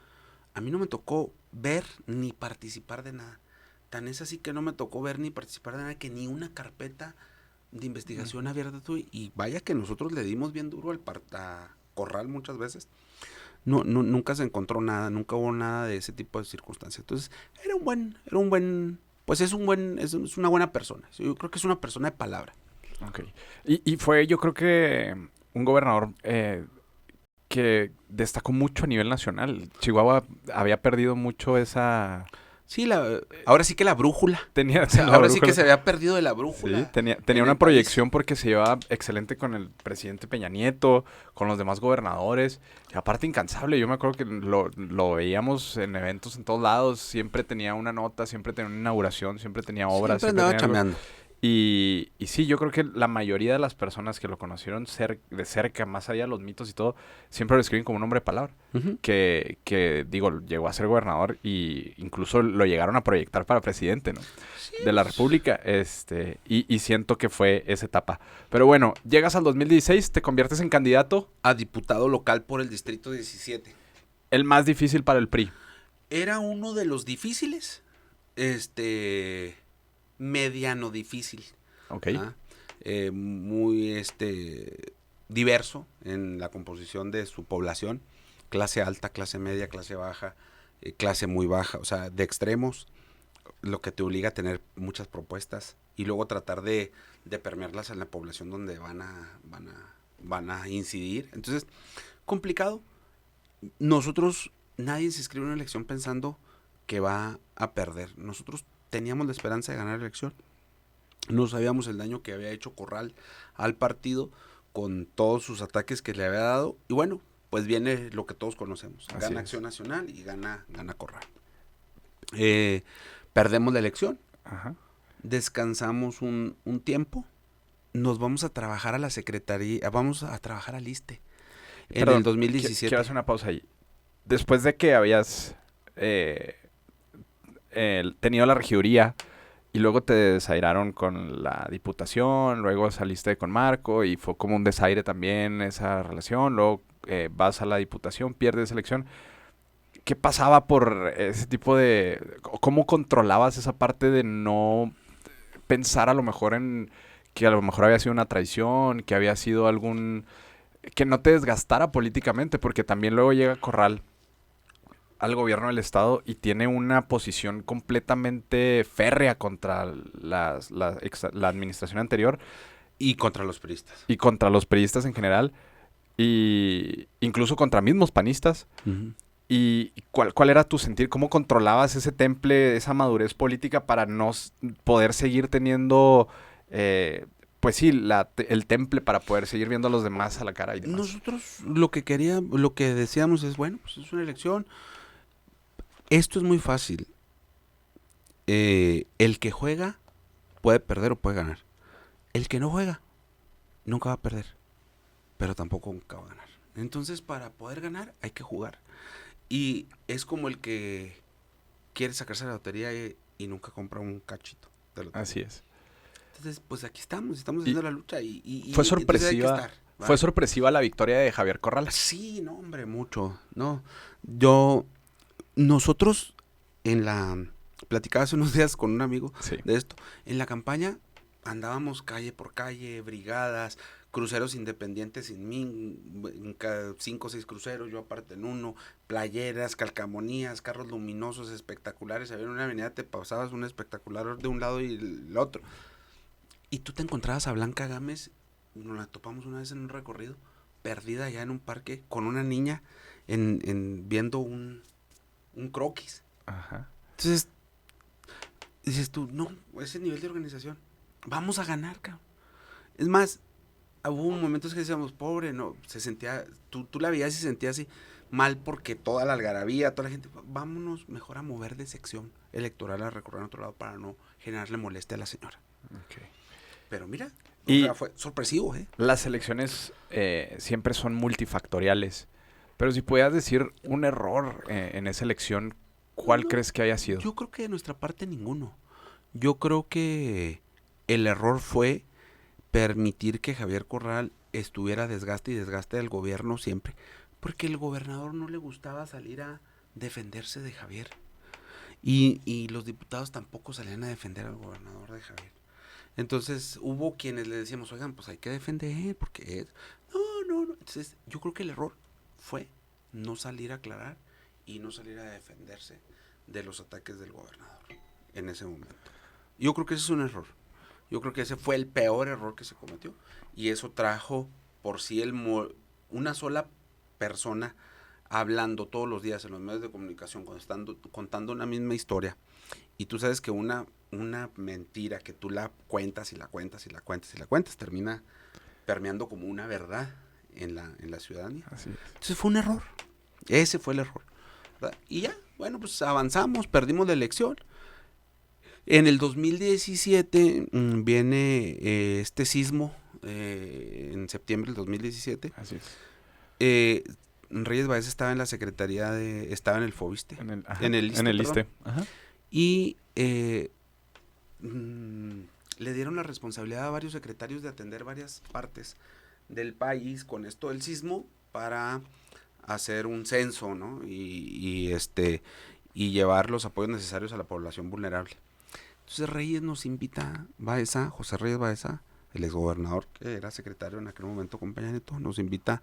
a mí no me tocó ver ni participar de nada. Tan es así que no me tocó ver ni participar de nada, que ni una carpeta de investigación abierta tuve. Y vaya que nosotros le dimos bien duro a Corral muchas veces. Nunca se encontró nada, nunca hubo nada de ese tipo de circunstancias. Entonces, pues es una buena persona. Yo creo que es una persona de palabra. Ok. Y fue, yo creo que un gobernador que destacó mucho a nivel nacional. Chihuahua había perdido mucho esa... Sí, ahora sí que la brújula. Tenía, O sea, la ahora sí que brújula. se había perdido de la Sí, brújula tenía en una el país. proyección porque se llevaba excelente con el presidente Peña Nieto, con los demás gobernadores, y aparte incansable. Yo me acuerdo que lo veíamos en eventos en todos lados, siempre tenía una nota, siempre tenía una inauguración, siempre tenía obras, Siempre siempre andaba tenía algo. chameando. Y sí, yo creo que la mayoría de las personas que lo conocieron de cerca, más allá de los mitos y todo, siempre lo describen como un hombre de palabra. Ujú. Que digo, llegó a ser gobernador y incluso lo llegaron a proyectar para presidente, ¿no? Sí, De la pues, República, y siento que fue esa etapa. Pero bueno, llegas al 2016, te conviertes en candidato, a diputado local por el Distrito 17. el más difícil para el PRI. Era uno de los difíciles, mediano difícil, Ok. ¿ah? Muy diverso en la composición de su población, clase alta, clase media, clase baja, clase muy baja, o sea, de extremos, lo que te obliga a tener muchas propuestas y luego tratar de permearlas en la población donde van a incidir. Entonces, complicado. Nosotros, nadie se inscribe en una elección pensando que va a perder. Nosotros teníamos la esperanza de ganar la elección. No sabíamos el daño que había hecho Corral al partido con todos sus ataques que le había dado. Y bueno, pues viene lo que todos conocemos. Así Gana es. Acción Nacional y gana Corral. Perdemos la elección, Ajá. descansamos un tiempo, nos vamos a trabajar a la Secretaría, vamos a trabajar al ISSSTE en el Perdón, quiero 2017. hacer una pausa ahí. Después de que habías tenido la regiduría y luego te desairaron con la diputación, luego saliste con Marco y fue como un desaire también esa relación, luego vas a la diputación, pierdes elección. ¿Qué pasaba por ese tipo de... ¿Cómo controlabas esa parte de no pensar a lo mejor en que a lo mejor había sido una traición, que había sido algún... que no te desgastara políticamente? Porque también luego llega Corral al gobierno del estado y tiene una posición completamente férrea contra la administración anterior Y contra los priistas. y contra los periodistas en general y incluso contra mismos panistas. Uh-huh. ¿Y cuál era tu sentir? ¿Cómo controlabas ese temple, esa madurez política para no poder seguir teniendo, pues sí, el temple para poder seguir viendo a los demás a la cara y demás? Nosotros lo que decíamos es, bueno, pues es una elección. Esto es muy fácil. El que juega puede perder o puede ganar. El que no juega nunca va a perder, pero tampoco nunca va a ganar. Entonces, para poder ganar hay que jugar. Y es como el que quiere sacarse la lotería y nunca compra un cachito de lotería. Así es. Entonces, pues aquí estamos Y haciendo la lucha y fue entonces hay que sorpresiva, estar. ¿Fue sorpresiva la victoria de Javier Corral? Sí, no, hombre, mucho. No, nosotros platicaba hace unos días con un amigo de esto, en la campaña andábamos calle por calle, brigadas, cruceros independientes sin mí, 5 o 6 cruceros, yo aparte en uno, playeras, calcamonías, carros luminosos espectaculares, había una avenida, te pasabas un espectacular de un lado y el otro. Y tú te encontrabas a Blanca Gámez, nos la topamos una vez en un recorrido, perdida allá en un parque, con una niña viendo un croquis. Ajá. Entonces, dices tú, no, ese nivel de organización, vamos a ganar, cabrón. Es más, hubo momentos que decíamos, pobre, no, se sentía, tú la veías y se sentía así, mal porque toda la algarabía, toda la gente, vámonos mejor a mover de sección electoral a recorrer a otro lado para no generarle molestia a la señora. Okay. Pero mira, y o sea, fue sorpresivo, ¿eh? Las elecciones siempre son multifactoriales, pero si pudieras decir un error en esa elección, ¿cuál crees que haya sido? Yo creo que de nuestra parte ninguno. Yo creo que el error fue permitir que Javier Corral estuviera desgaste y desgaste del gobierno siempre, porque el gobernador no le gustaba salir a defenderse de Javier. Y los diputados tampoco salían a defender al gobernador de Javier. Entonces hubo quienes le decíamos, oigan, pues hay que defender, porque no. Entonces yo creo que el error fue no salir a aclarar y no salir a defenderse de los ataques del gobernador en ese momento. Yo creo que ese es un error. Yo creo que ese fue el peor error que se cometió. Y eso trajo por sí una sola persona hablando todos los días en los medios de comunicación, contando una misma historia. Y tú sabes que una mentira que tú la cuentas y la cuentas y la cuentas y la cuentas termina permeando como una verdad en la ciudadanía. Así es. Entonces fue un error. Ese fue el error, ¿verdad? Y ya, bueno, pues avanzamos, perdimos la elección. En el 2017 viene este sismo, en septiembre del 2017. Así es. Reyes Baeza estaba en la secretaría estaba en el FOBISTE. En el ISSSTE. Ajá. Y le dieron la responsabilidad a varios secretarios de atender varias partes del país con esto del sismo para hacer un censo, ¿no? Y llevar los apoyos necesarios a la población vulnerable. Entonces Reyes nos invita, José Reyes Baeza, el exgobernador que era secretario en aquel momento con Peña Nieto, nos invita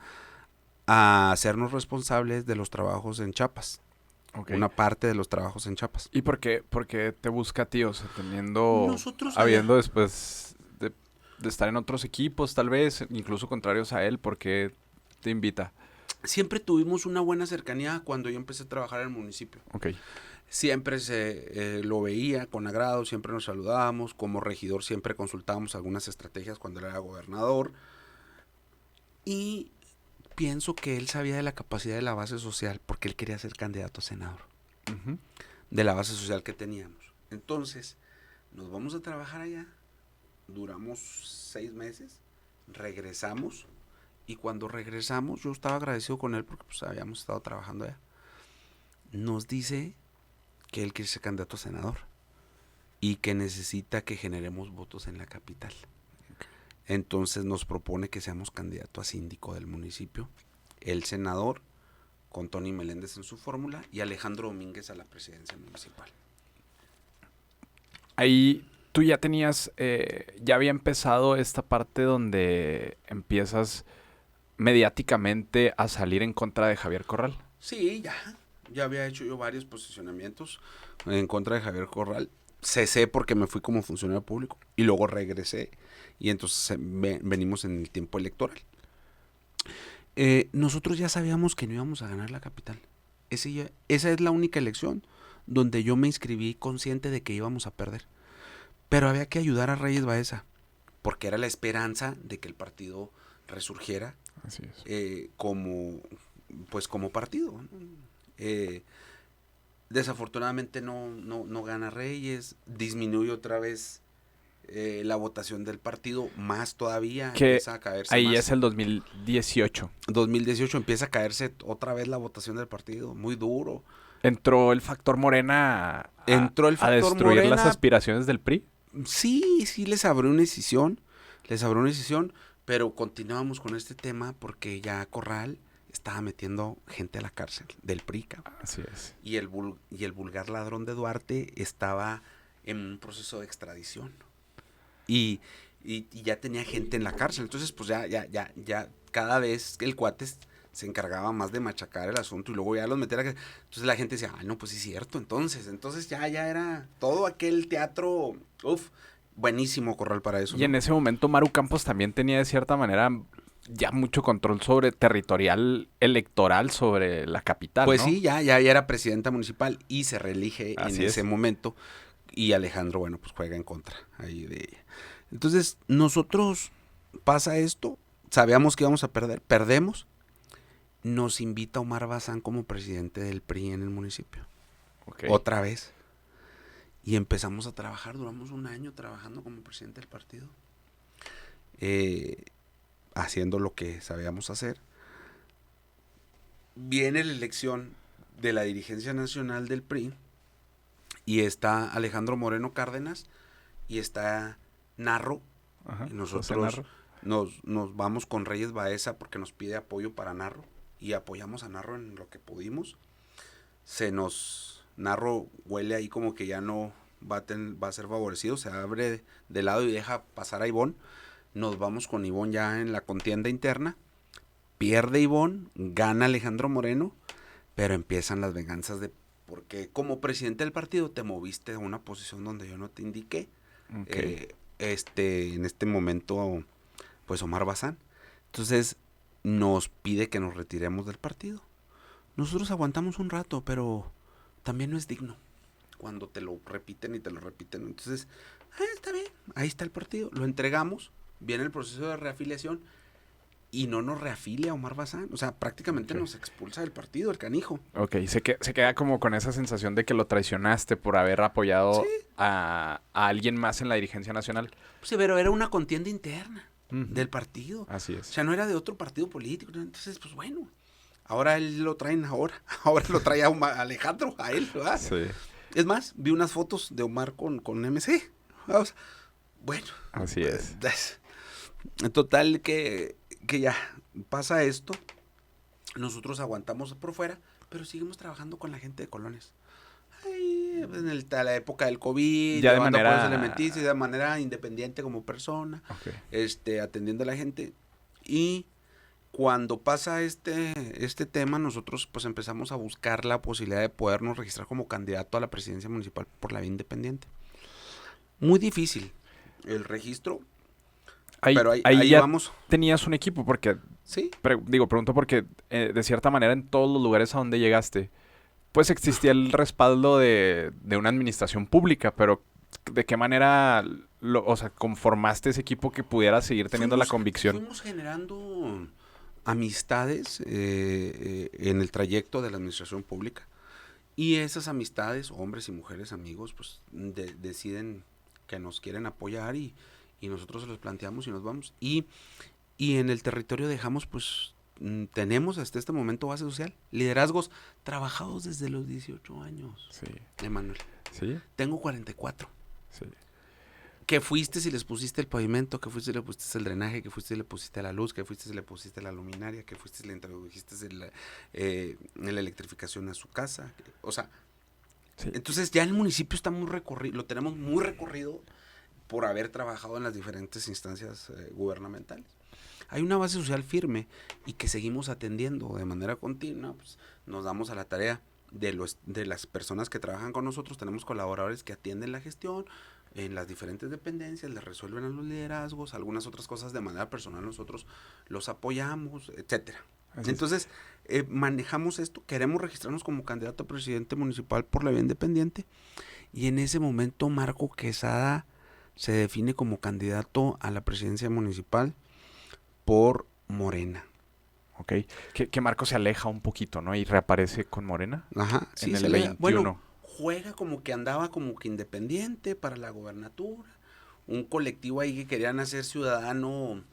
a hacernos responsables de los trabajos en Chiapas. Okay. Una parte de los trabajos en Chiapas. ¿Y por qué te busca a ti? O sea, habiendo después de estar en otros equipos, tal vez, incluso contrarios a él, ¿por qué te invita? Siempre tuvimos una buena cercanía cuando yo empecé a trabajar en el municipio. Okay. Siempre lo veía con agrado, siempre nos saludábamos. Como regidor siempre consultábamos algunas estrategias cuando él era gobernador. Y pienso que él sabía de la capacidad de la base social porque él quería ser candidato a senador. Uh-huh. De la base social que teníamos. Entonces, nos vamos a trabajar allá. Duramos 6 meses. Regresamos. Y cuando regresamos, yo estaba agradecido con él porque pues habíamos estado trabajando allá. Nos dice que él quiere ser candidato a senador y que necesita que generemos votos en la capital. Okay. Entonces nos propone que seamos candidato a síndico del municipio, el senador con Tony Meléndez en su fórmula y Alejandro Domínguez a la presidencia municipal. Ahí tú ya tenías, ya había empezado esta parte donde empiezas mediáticamente a salir en contra de Javier Corral. Sí, ya había hecho yo varios posicionamientos en contra de Javier Corral. Cesé porque me fui como funcionario público y luego regresé y entonces venimos en el tiempo electoral. Nosotros ya sabíamos que no íbamos a ganar la capital. Esa es la única elección donde yo me inscribí consciente de que íbamos a perder. Pero había que ayudar a Reyes Baeza porque era la esperanza de que el partido resurgiera. Así es. Como partido, ¿no? Desafortunadamente no gana Reyes, disminuye otra vez la votación del partido, más todavía, empieza a caerse ahí más. Es el 2018. 2018 empieza a caerse otra vez la votación del partido, muy duro. ¿Entró el factor Morena a destruir las aspiraciones del PRI? Sí les abrió una decisión, Pero continuamos con este tema porque ya Corral estaba metiendo gente a la cárcel del PRI, cabrón. Así es. Y el vulgar ladrón de Duarte estaba en un proceso de extradición. Y ya tenía gente en la cárcel. Entonces, pues ya cada vez el cuate se encargaba más de machacar el asunto y luego ya los metía a la cárcel. Entonces la gente decía, no, pues sí es cierto. Entonces ya era todo aquel teatro, buenísimo Corral para eso, Y ¿no? en ese momento Maru Campos también tenía de cierta manera ya mucho control sobre territorial electoral sobre la capital, Pues ¿no? sí, ya era presidenta municipal y se reelige en Así ese es. momento. Y Alejandro, bueno, pues juega en contra ahí de ella. Entonces, nosotros pasa esto, sabíamos que íbamos a perder, perdemos, nos invita Omar Bazán como presidente del PRI en el municipio. Okay. Otra vez. Y empezamos a trabajar, duramos un año trabajando como presidente del partido. Haciendo lo que sabíamos hacer. Viene la elección de la dirigencia nacional del PRI y está Alejandro Moreno Cárdenas y está Narro. Ajá, Y José nosotros Narro. nos vamos con Reyes Baeza porque nos pide apoyo para Narro y apoyamos a Narro en lo que pudimos. Narro huele ahí como que ya no va a ser favorecido, se abre de lado y deja pasar a Ivón. Nos vamos con Ivón ya en la contienda interna. Pierde Ivón, gana Alejandro Moreno, pero empiezan las venganzas de porque como presidente del partido te moviste a una posición donde yo no te indiqué. Okay. En este momento, pues Omar Bazán. Entonces nos pide que nos retiremos del partido. Nosotros aguantamos un rato, pero también no es digno cuando te lo repiten y te lo repiten. Entonces, está bien, ahí está el partido. Lo entregamos, viene el proceso de reafiliación y no nos reafilia Omar Bazán. O sea, prácticamente nos expulsa del partido, el canijo. Ok, se queda como con esa sensación de que lo traicionaste por haber apoyado Sí. a alguien más en la dirigencia nacional. Sí, pero era una contienda interna del Ujú. partido. Así O es. sea, no era de otro partido político. Entonces, pues bueno, ahora él lo traen ahora. Ahora lo trae a Alejandro, a él, ¿verdad? Sí. Es más, vi unas fotos de Omar con MC. O sea, bueno. Así es. En total que ya pasa esto. Nosotros aguantamos por fuera, pero seguimos trabajando con la gente de Colonias. Ay, la época del COVID, Ya de llevando apoyos alimenticios, manera... de manera independiente como persona, Ok. atendiendo a la gente. Y cuando pasa este tema, nosotros pues empezamos a buscar la posibilidad de podernos registrar como candidato a la presidencia municipal por la vía independiente. Muy difícil el registro, pero Ahí ahí ya vamos. tenías un equipo porque, Sí, pregunto porque de cierta manera en todos los lugares a donde llegaste, pues existía el respaldo de una administración pública, pero ¿de qué manera, o sea, conformaste ese equipo que pudiera seguir teniendo la convicción? fuimos generando amistades en el trayecto de la administración pública y esas amistades, hombres y mujeres amigos, pues deciden que nos quieren apoyar y nosotros se los planteamos y nos vamos. Y en el territorio dejamos, pues, tenemos hasta este momento base social, liderazgos trabajados desde los 18 años, Sí. Emanuel. ¿Sí? Tengo 44. Sí. Que fuiste si les pusiste el pavimento, que fuiste si le pusiste el drenaje, que fuiste si le pusiste la luz, que fuiste si le pusiste la luminaria, que fuiste si le introdujiste la electrificación a su casa. O sea, Sí. entonces ya el municipio está muy recorrido, lo tenemos muy recorrido por haber trabajado en las diferentes instancias gubernamentales. Hay una base social firme y que seguimos atendiendo de manera continua, pues nos damos a la tarea de las personas que trabajan con nosotros, tenemos colaboradores que atienden la gestión en las diferentes dependencias, les resuelven a los liderazgos, algunas otras cosas de manera personal nosotros los apoyamos, etcétera. Entonces, manejamos esto, queremos registrarnos como candidato a presidente municipal por la vía independiente y en ese momento Marco Quesada se define como candidato a la presidencia municipal por Morena. Ok. Que Marco se aleja un poquito, ¿no? Y reaparece con Morena. Ajá, sí, En se el le 21. bueno, juega como que andaba como que independiente para la gobernatura. Un colectivo ahí que querían hacer ciudadano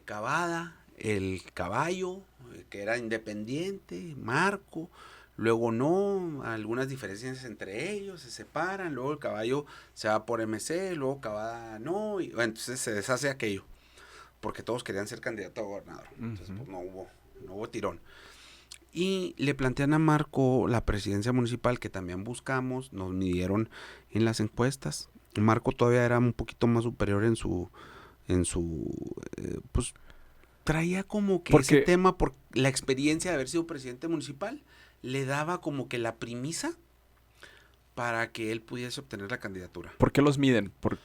Cavada, el Caballo, que era independiente, Marco. Luego no, algunas diferencias entre ellos, se separan, luego el Caballo se va por MC, luego Cavada no, y bueno, entonces se deshace aquello. porque todos querían ser candidato a gobernador. Entonces, pues no hubo tirón. Y le plantean a Marco la presidencia municipal, que también buscamos, nos midieron en las encuestas. Marco todavía era un poquito más superior pues traía como que ese tema, por la experiencia de haber sido presidente municipal, le daba como que la premisa para que él pudiese obtener la candidatura. ¿Por qué los miden? Por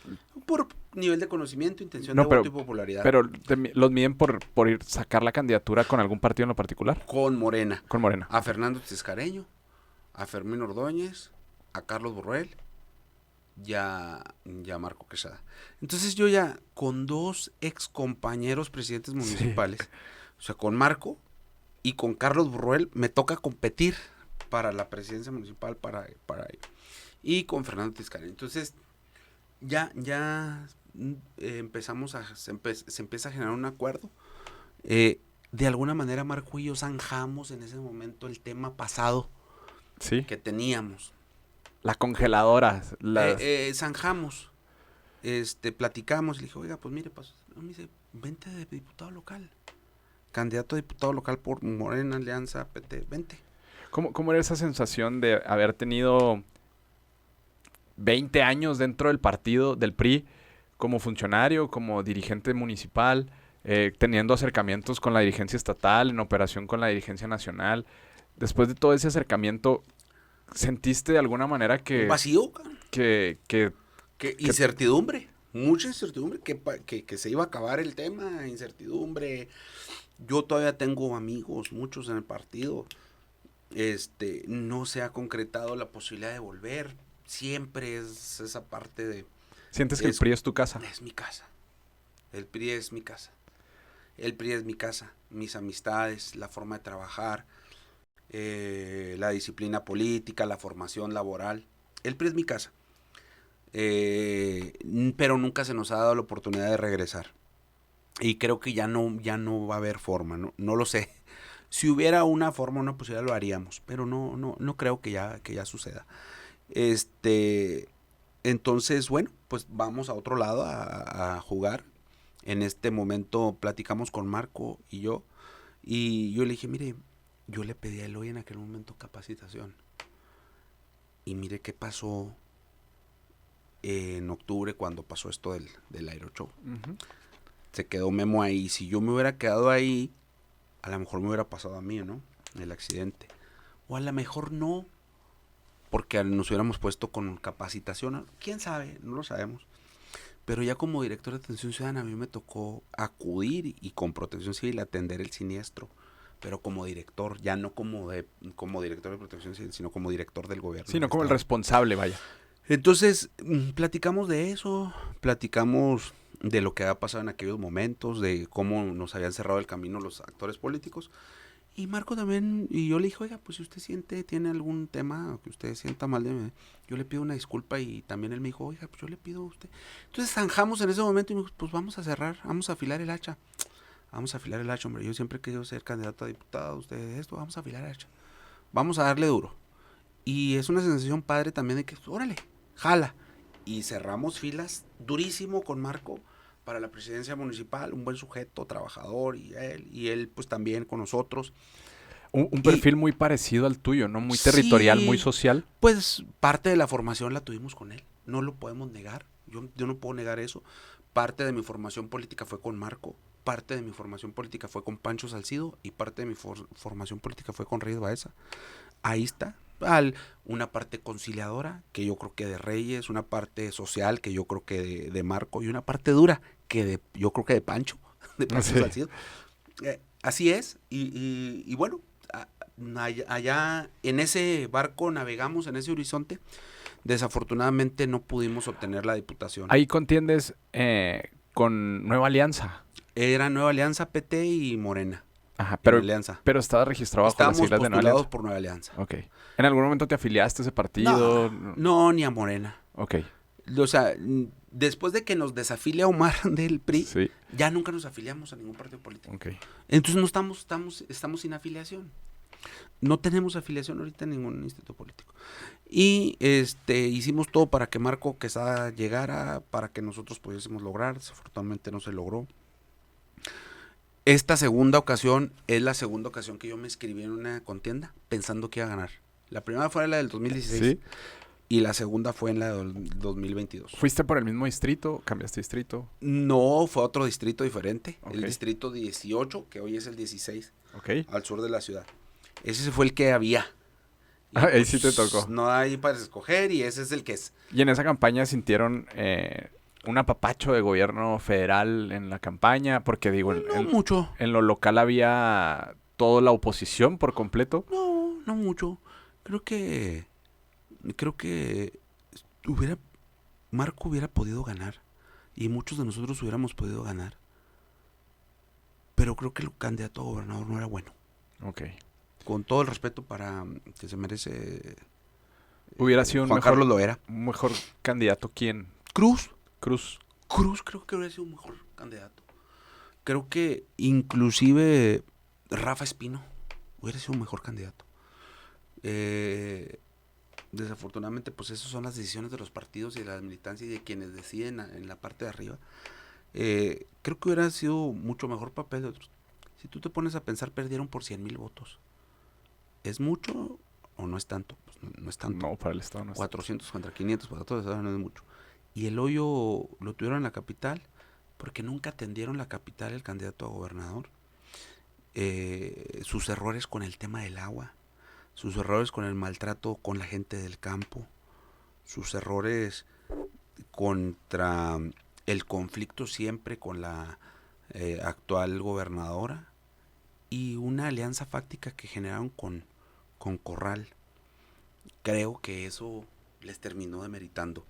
nivel de conocimiento, intención de voto y popularidad. Pero los miden por sacar la candidatura con algún partido en lo particular. Con Morena. Con Morena. A Fernando Tiscareño, a Fermín Ordóñez, a Carlos Burruel y a Marco Quesada. Entonces yo ya con 2 ex compañeros presidentes municipales, sí, o sea, con Marco y con Carlos Burruel, me toca competir para la presidencia municipal para y con Fernando Tiscareño. Entonces ya empezamos se empieza a generar un acuerdo. De alguna manera Marco y yo zanjamos en ese momento el tema pasado, sí, que teníamos. La congeladora. Zanjamos. Platicamos y le dije, oiga, pues mire, me dice, vente de diputado local. Candidato a diputado local por Morena, Alianza, PT, vente. ¿Cómo era esa sensación de haber tenido 20 años dentro del partido, del PRI, como funcionario, como dirigente municipal, teniendo acercamientos con la dirigencia estatal, en operación con la dirigencia nacional? Después de todo ese acercamiento, ¿sentiste de alguna manera que... un vacío? Que incertidumbre, mucha incertidumbre, que se iba a acabar el tema, incertidumbre. Yo todavía tengo amigos, muchos en el partido. No se ha concretado la posibilidad de volver. Siempre es esa parte de... ¿Sientes que el PRI es tu casa? Es mi casa. El PRI es mi casa. El PRI es mi casa. Mis amistades, la forma de trabajar, la disciplina política, la formación laboral. El PRI es mi casa. Pero nunca se nos ha dado la oportunidad de regresar. Y creo que ya no va a haber forma. No lo sé. Si hubiera una forma, una posibilidad, lo haríamos. Pero no creo que ya suceda. Entonces, bueno, pues vamos a otro lado a jugar. En este momento platicamos con Marco y yo le dije, mire, yo le pedí a Eloy en aquel momento capacitación. Y mire qué pasó en octubre cuando pasó esto del Aeroshow. Uh-huh. Se quedó Memo ahí. Si yo me hubiera quedado ahí, a lo mejor me hubiera pasado a mí, ¿no? El accidente. O a lo mejor no, porque nos hubiéramos puesto con capacitación. ¿Quién sabe? No lo sabemos. Pero ya como director de atención ciudadana a mí me tocó acudir y con protección civil atender el siniestro. Pero como director, ya no como director de protección civil, sino como director del gobierno. Sino como el responsable, vaya. Entonces, platicamos de eso, platicamos de lo que había pasado en aquellos momentos, de cómo nos habían cerrado el camino los actores políticos. Y Marco también, y yo le dije, oiga, pues si usted tiene algún tema que usted sienta mal de mí, yo le pido una disculpa. Y también él me dijo, oiga, pues yo le pido a usted. Entonces zanjamos en ese momento y me dijo, pues vamos a cerrar, vamos a afilar el hacha. Vamos a afilar el hacha, hombre. Yo siempre he querido ser candidato a diputado, ustedes esto, vamos a afilar el hacha. Vamos a darle duro. Y es una sensación padre también de que, órale, jala. Y cerramos filas durísimo con Marco para la presidencia municipal, un buen sujeto, trabajador, y él pues también con nosotros. Un perfil muy parecido al tuyo, ¿no? Muy territorial, muy social. Pues parte de la formación la tuvimos con él, no lo podemos negar, yo no puedo negar eso. Parte de mi formación política fue con Marco, parte de mi formación política fue con Pancho Salcido y parte de mi formación política fue con Reyes Baeza. Ahí está. Una parte conciliadora, que yo creo que de Reyes, una parte social, que yo creo que de Marco, y una parte dura, que yo creo que de Pancho Salcido. Así es, y bueno, allá en ese barco navegamos, en ese horizonte. Desafortunadamente no pudimos obtener la diputación. Ahí contiendes con Nueva Alianza. Era Nueva Alianza, PT y Morena. Ajá, pero estaba registrado bajo las siglas de Nueva Alianza. Por Nueva Alianza. Ok. ¿En algún momento te afiliaste a ese partido? No, ni a Morena. Ok. O sea, después de que nos desafilia Omar del PRI, sí, ya nunca nos afiliamos a ningún partido político. Okay. Entonces no estamos sin afiliación. No tenemos afiliación ahorita en ningún instituto político. Y hicimos todo para que Marco Quesada llegara, para que nosotros pudiésemos lograr. Desafortunadamente no se logró. Esta segunda ocasión es la segunda ocasión que yo me inscribí en una contienda pensando que iba a ganar. La primera fue la del 2016 Sí. y la segunda fue en la del 2022. ¿Fuiste por el mismo distrito? ¿Cambiaste distrito? No, fue otro distrito diferente, Ok. el distrito 18, que hoy es el 16, Ok. al sur de la ciudad. Ese fue el que había. Y Ah, ahí sí te tocó. no hay para escoger y ese es el que es. ¿Y en esa campaña sintieron un apapacho de gobierno federal en la campaña? Porque digo, No mucho, en lo local había toda la oposición por completo. no mucho. Creo que hubiera, Marco hubiera podido ganar y muchos de nosotros hubiéramos podido ganar. Pero creo que el candidato a gobernador no era bueno. Ok. Con todo el respeto para que se merece Hubiera sido Juan Carlos Loera. un mejor candidato. ¿Quién? Cruz Cruz. creo que hubiera sido un mejor candidato. Creo que inclusive Rafa Espino hubiera sido un mejor candidato. Desafortunadamente, pues esas son las decisiones de los partidos y de la militancia y de quienes deciden en la parte de arriba. Creo que hubiera sido mucho mejor papel de otros. Si tú te pones a pensar, perdieron por 100,000 votos. ¿Es mucho o no es tanto? Pues no es tanto. No, para el Estado no es 400 contra 500 para todos no es mucho. Y el hoyo lo tuvieron en la capital porque nunca atendieron la capital el candidato a gobernador. Sus errores con el tema del agua, sus errores con el maltrato con la gente del campo, sus errores contra el conflicto siempre con la actual gobernadora y una alianza fáctica que generaron con Corral. Creo que eso les terminó demeritando.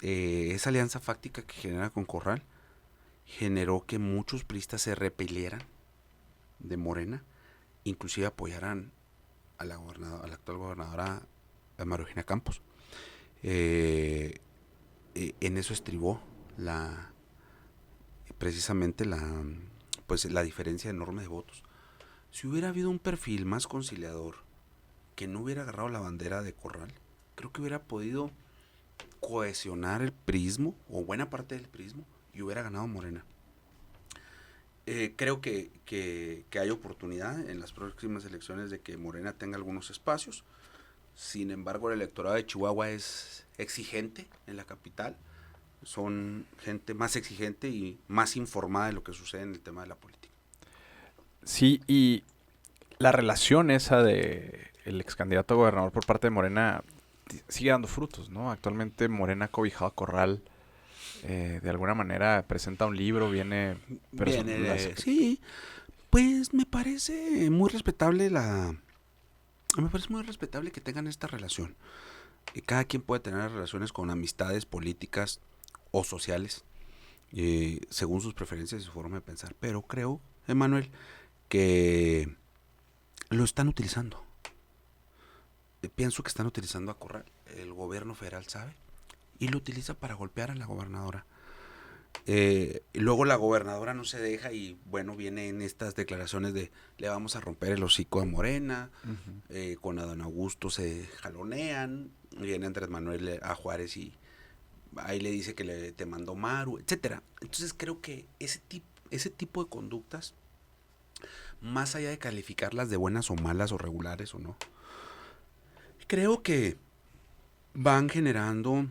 Esa alianza fáctica que genera con Corral generó que muchos priistas se repelieran de Morena, inclusive apoyaran a la actual gobernadora María Eugenia Campos. En eso estribó precisamente la diferencia enorme de votos. Si hubiera habido un perfil más conciliador que no hubiera agarrado la bandera de Corral, creo que hubiera podido cohesionar el prismo o buena parte del prismo y hubiera ganado Morena. Creo que hay oportunidad en las próximas elecciones de que Morena tenga algunos espacios. Sin embargo, el electorado de Chihuahua es exigente en la capital. Son gente más exigente y más informada de lo que sucede en el tema de la política. Sí, y la relación esa de el ex candidato a gobernador por parte de Morena sigue dando frutos, ¿no? Actualmente Morena ha cobijado a Corral. De alguna manera presenta un libro, viene... Sí, pues me parece muy respetable Me parece muy respetable que tengan esta relación. Cada quien puede tener relaciones con amistades políticas o sociales, según sus preferencias y su forma de pensar. Pero creo, Emanuel, que lo están utilizando. Pienso que están utilizando a Corral. El gobierno federal sabe. Y lo utiliza para golpear a la gobernadora. Y luego la gobernadora no se deja y bueno, vienen estas declaraciones de le vamos a romper el hocico a Morena, con Adán Augusto se jalonean, viene Andrés Manuel a Juárez y ahí le dice que te mandó Maru, etcétera. Entonces creo que ese tipo de conductas, más allá de calificarlas de buenas o malas o regulares o no, creo que van generando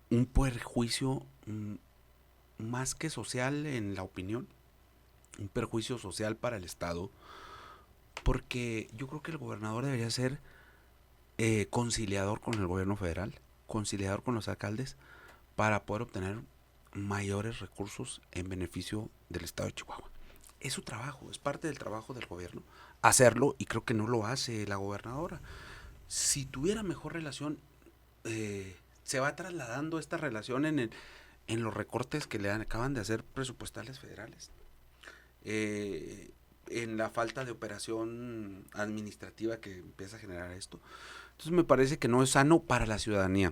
un perjuicio más que social en la opinión, un perjuicio social para el Estado, porque yo creo que el gobernador debería ser conciliador con el gobierno federal, conciliador con los alcaldes, para poder obtener mayores recursos en beneficio del Estado de Chihuahua. Es su trabajo, es parte del trabajo del gobierno hacerlo y creo que no lo hace la gobernadora. Si tuviera mejor relación, se va trasladando esta relación en los recortes que le acaban de hacer presupuestales federales, en la falta de operación administrativa que empieza a generar esto. Entonces me parece que no es sano para la ciudadanía.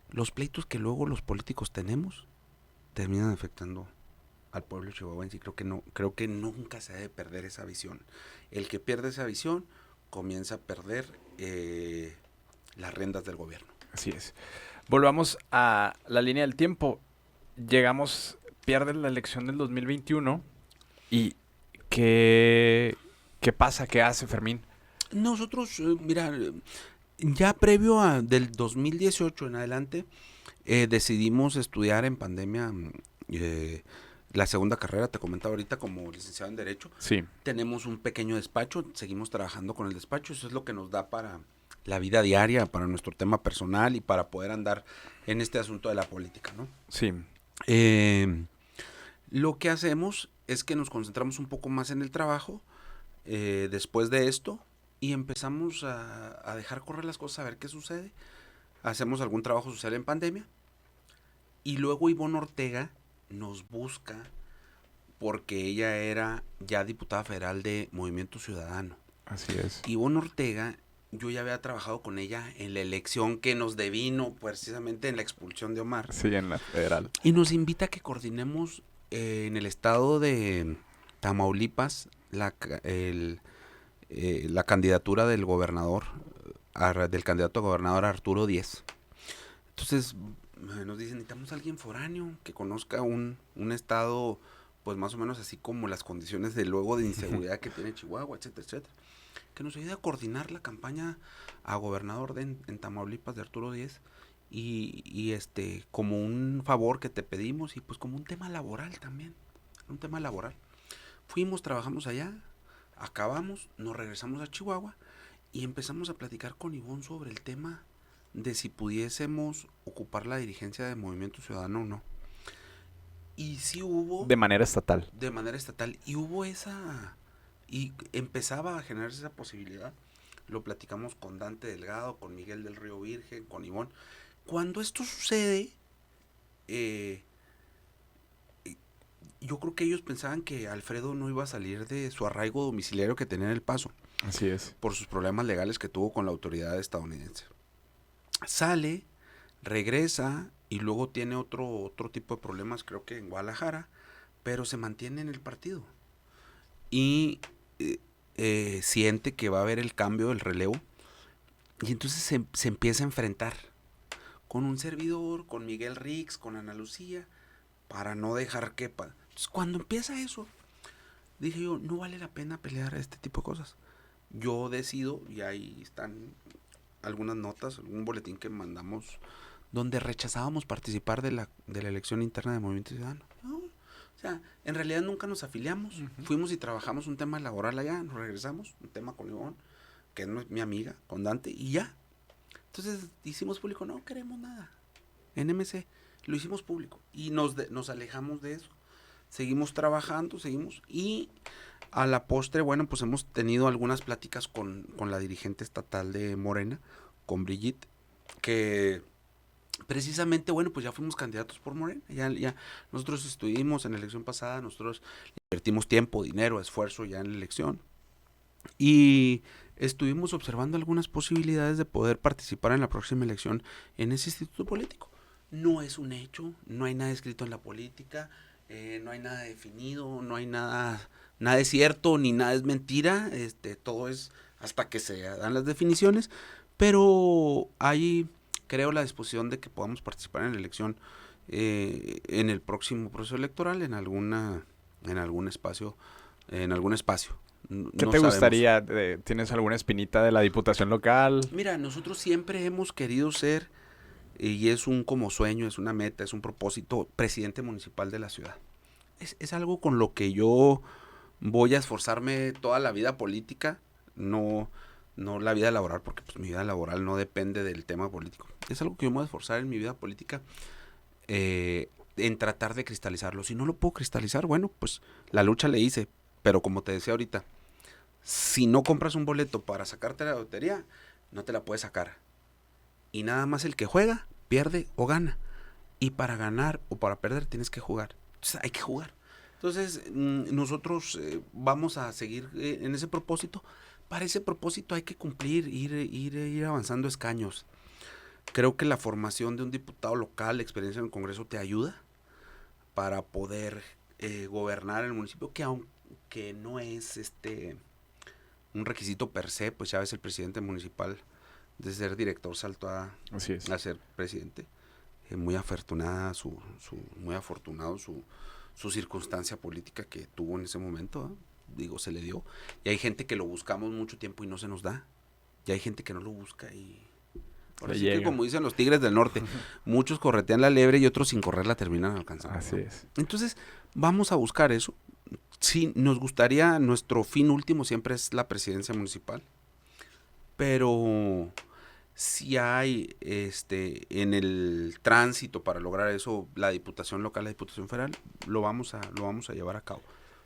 Los pleitos que luego los políticos tenemos terminan afectando al pueblo chihuahuense y creo que nunca se debe perder esa visión. El que pierde esa visión comienza a perder las riendas del gobierno. Así es. Volvamos a la línea del tiempo. Llegamos pierden la elección del 2021 y ¿qué pasa? ¿Qué hace Fermín? Nosotros, mira, ya previo a del 2018 en adelante, decidimos estudiar en pandemia la segunda carrera, te comentaba ahorita, como licenciado en Derecho. Sí, Tenemos un pequeño despacho, seguimos trabajando con el despacho, eso es lo que nos da para la vida diaria, para nuestro tema personal y para poder andar en este asunto de la política, ¿no? sí. Eh, lo que hacemos es que nos concentramos un poco más en el trabajo después de esto y empezamos a dejar correr las cosas, a ver qué sucede. Hacemos algún trabajo social en pandemia y luego Ivonne Ortega nos busca porque ella era ya diputada federal de Movimiento Ciudadano. Así es. Ivonne Ortega, yo ya había trabajado con ella en la elección que nos devino precisamente en la expulsión de Omar. Sí, en la federal. Y nos invita a que coordinemos en el estado de Tamaulipas la candidatura del gobernador, del candidato a gobernador Arturo Díez. Entonces nos dicen, necesitamos a alguien foráneo que conozca un estado, pues más o menos así como las condiciones de luego de inseguridad que tiene Chihuahua, etcétera, etcétera. Que nos ayude a coordinar la campaña a gobernador en Tamaulipas de Arturo Díez y como un favor que te pedimos y pues como un tema laboral también, un tema laboral. Fuimos, trabajamos allá, acabamos, nos regresamos a Chihuahua y empezamos a platicar con Ivonne sobre el tema de si pudiésemos ocupar la dirigencia de Movimiento Ciudadano o no. Y sí hubo... De manera estatal. De manera estatal. Y hubo esa... Y empezaba a generarse esa posibilidad. Lo platicamos con Dante Delgado, con Miguel del Río Virgen, con Ivonne. Cuando esto sucede, yo creo que ellos pensaban que Alfredo no iba a salir de su arraigo domiciliario que tenía en El Paso. Así es. Por sus problemas legales que tuvo con la autoridad estadounidense. Sale, regresa y luego tiene otro tipo de problemas, creo que en Guadalajara, pero se mantiene en el partido. Y siente que va a haber el cambio, el relevo. Y entonces se empieza a enfrentar con un servidor, con Miguel Rix, con Ana Lucía, para no dejar que... Entonces cuando empieza eso, dije yo, no vale la pena pelear este tipo de cosas. Yo decido, y ahí están algunas notas, algún boletín que mandamos, donde rechazábamos participar de la elección interna de Movimiento Ciudadano. No, o sea, en realidad nunca nos afiliamos, fuimos y trabajamos un tema laboral allá, nos regresamos, un tema con Ivonne, que es mi amiga, con Dante, y ya. Entonces hicimos público, no queremos nada. En MC lo hicimos público y nos alejamos de eso. Seguimos trabajando, y a la postre, bueno, pues hemos tenido algunas pláticas con la dirigente estatal de Morena, con Brigitte, que precisamente, bueno, pues ya fuimos candidatos por Morena, ya nosotros estuvimos en la elección pasada, nosotros invertimos tiempo, dinero, esfuerzo ya en la elección, y estuvimos observando algunas posibilidades de poder participar en la próxima elección en ese instituto político. No es un hecho, no hay nada escrito en la política, no hay nada definido, no hay nada es cierto ni nada es mentira, todo es hasta que se dan las definiciones, pero hay, creo, la disposición de que podamos participar en la elección en el próximo proceso electoral en algún espacio. ¿Qué te gustaría? ¿Tienes alguna espinita de la diputación local? Mira, nosotros siempre hemos querido ser, y es un como sueño, es una meta, es un propósito, presidente municipal de la ciudad. Es algo con lo que yo voy a esforzarme toda la vida política, no la vida laboral, porque pues mi vida laboral no depende del tema político. Es algo que yo me voy a esforzar en mi vida política, en tratar de cristalizarlo. Si no lo puedo cristalizar, bueno, pues la lucha le hice, pero como te decía ahorita, si no compras un boleto para sacarte la lotería, no te la puedes sacar. Y nada más el que juega, pierde o gana. Y para ganar o para perder tienes que jugar. Entonces hay que jugar. Entonces nosotros vamos a seguir en ese propósito. Para ese propósito hay que cumplir, ir avanzando escaños. Creo que la formación de un diputado local, la experiencia en el Congreso te ayuda para poder gobernar el municipio, que aunque no es un requisito per se, pues ya ves, el presidente municipal de ser director saltó a ser presidente. muy afortunada muy afortunado su circunstancia política que tuvo en ese momento, ¿eh? Digo, se le dio. Y hay gente que lo buscamos mucho tiempo y no se nos da. Y hay gente que no lo busca y... Ahora Le sí que llega. como dicen los tigres del norte, muchos corretean la liebre y otros sin correr la terminan alcanzando. Así ¿no? es. Entonces, vamos a buscar eso. Sí, nos gustaría, nuestro fin último siempre es la presidencia municipal. Pero si hay en el tránsito para lograr eso, la diputación local, la diputación federal, lo vamos a llevar a cabo.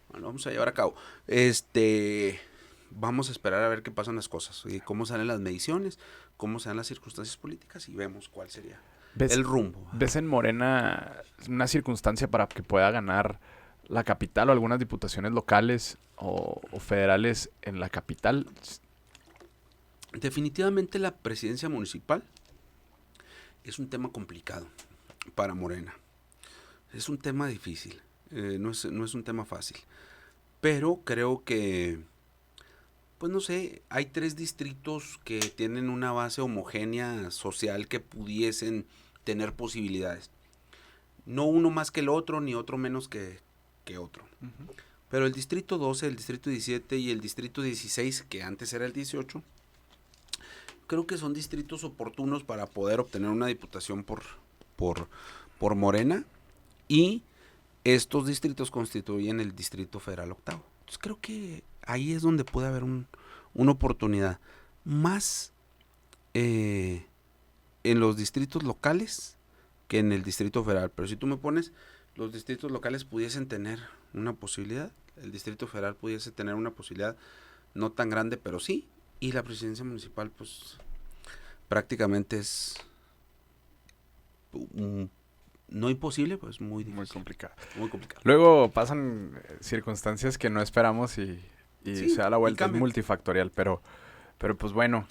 Bueno, lo vamos a llevar a cabo. Vamos a esperar a ver qué pasan las cosas, y cómo salen las mediciones, cómo se dan las circunstancias políticas y vemos cuál sería el rumbo. ¿Ves en Morena una circunstancia para que pueda ganar la capital o algunas diputaciones locales o federales en la capital? Definitivamente la presidencia municipal es un tema complicado para Morena. Es un tema difícil, no es un tema fácil. Pero creo que, pues no sé, hay 3 distritos que tienen una base homogénea social que pudiesen tener posibilidades. No uno más que el otro, ni otro menos que otro. Uh-huh. Pero el distrito 12, el distrito 17 y el distrito 16, que antes era el 18, creo que son distritos oportunos para poder obtener una diputación por Morena, y estos distritos constituyen el distrito federal octavo. Entonces creo que ahí es donde puede haber una oportunidad más en los distritos locales que en el distrito federal. Pero si tú me pones, los distritos locales pudiesen tener una posibilidad, el distrito federal pudiese tener una posibilidad no tan grande, pero sí. Y la presidencia municipal, pues, prácticamente es no imposible, pues muy difícil. Muy complicado. Muy complicado. Luego pasan circunstancias que no esperamos y sí, se da la vuelta, es multifactorial, pero pues bueno.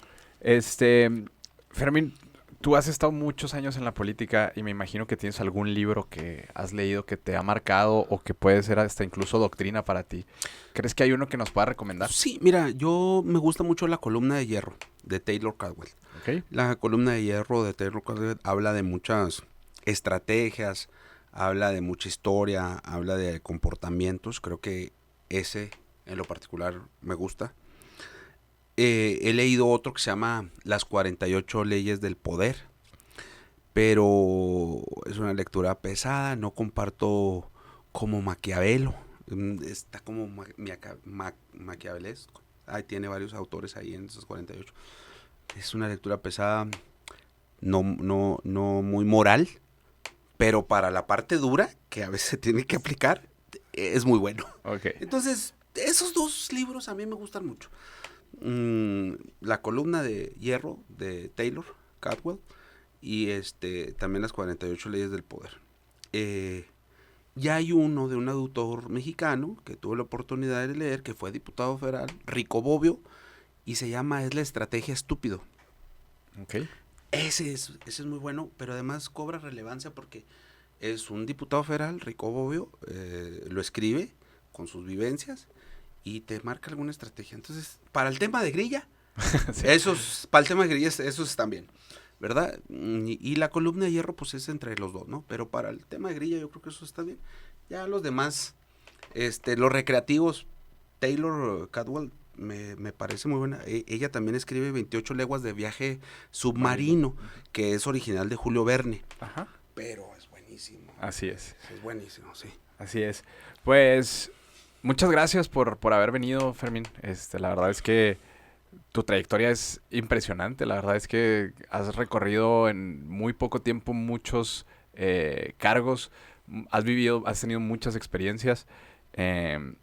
Fermín, tú has estado muchos años en la política y me imagino que tienes algún libro que has leído que te ha marcado o que puede ser hasta incluso doctrina para ti. ¿Crees que hay uno que nos pueda recomendar? Sí, mira, yo me gusta mucho La columna de hierro de Taylor Caldwell. Okay. La columna de hierro de Taylor Caldwell habla de muchas estrategias, habla de mucha historia, habla de comportamientos. Creo que ese en lo particular me gusta. He leído otro que se llama Las 48 leyes del poder, pero es una lectura pesada, no comparto como Maquiavelo, está como maquiavelesco. Tiene varios autores ahí en esos 48. Es una lectura pesada, no muy moral, pero para la parte dura, que a veces se tiene que aplicar, es muy bueno. Okay. Entonces, esos 2 libros a mí me gustan mucho. La columna de hierro de Taylor Caldwell y también Las 48 leyes del poder. Ya hay uno de un autor mexicano que tuve la oportunidad de leer, que fue diputado federal, Rico Bobbio, y se llama Es la estrategia estúpido. Okay. Ese es muy bueno, pero además cobra relevancia porque es un diputado federal, Rico Bobbio, lo escribe con sus vivencias y te marca alguna estrategia. Entonces, para el tema de grilla, sí. Para el tema de grilla, esos están bien, ¿verdad? Y la columna de hierro, pues es entre los 2, ¿no? Pero para el tema de grilla, yo creo que eso está bien. Ya los demás, los recreativos, Taylor Caldwell, me parece muy buena. Ella también escribe 28 leguas de viaje submarino, que es original de Julio Verne. Ajá. Pero es buenísimo. Así es. Es buenísimo, sí. Así es. Pues, muchas gracias por haber venido, Fermín. La verdad es que tu trayectoria es impresionante. La verdad es que has recorrido en muy poco tiempo muchos cargos. Has tenido muchas experiencias.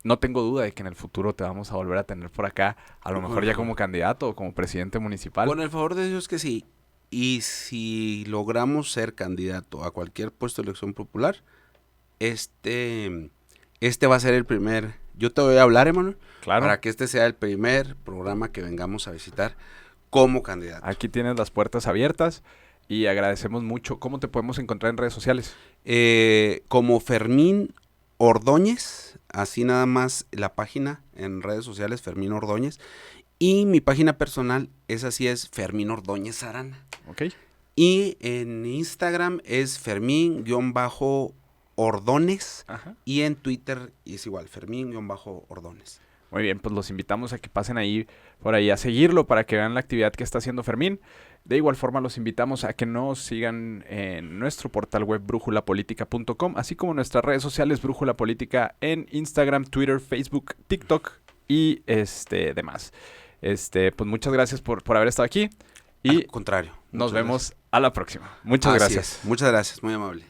No tengo duda de que en el futuro te vamos a volver a tener por acá, a lo mejor ya como candidato o como presidente municipal. Con el favor de Dios que sí. Y si logramos ser candidato a cualquier puesto de elección popular, este va a ser el primer. Yo te voy a hablar, Emanuel, claro, para que este sea el primer programa que vengamos a visitar como candidato. Aquí tienes las puertas abiertas y agradecemos mucho. ¿Cómo te podemos encontrar en redes sociales? Como Fermín Ordóñez, así nada más la página en redes sociales, Fermín Ordóñez, y mi página personal, esa sí es Fermín Ordóñez Arana. Ok. Y en Instagram es Fermín-Ordones. Ajá. Y en Twitter es igual, Fermín-Ordones. Muy bien, pues los invitamos a que pasen ahí por ahí a seguirlo para que vean la actividad que está haciendo Fermín. De igual forma los invitamos a que nos sigan en nuestro portal web brújulapolítica.com, así como en nuestras redes sociales Brújula Política en Instagram, Twitter, Facebook, TikTok y demás. Pues muchas gracias por haber estado aquí Al y contrario. nos muchas vemos a la próxima. Muchas gracias. Así gracias. es. Muchas gracias, muy amable.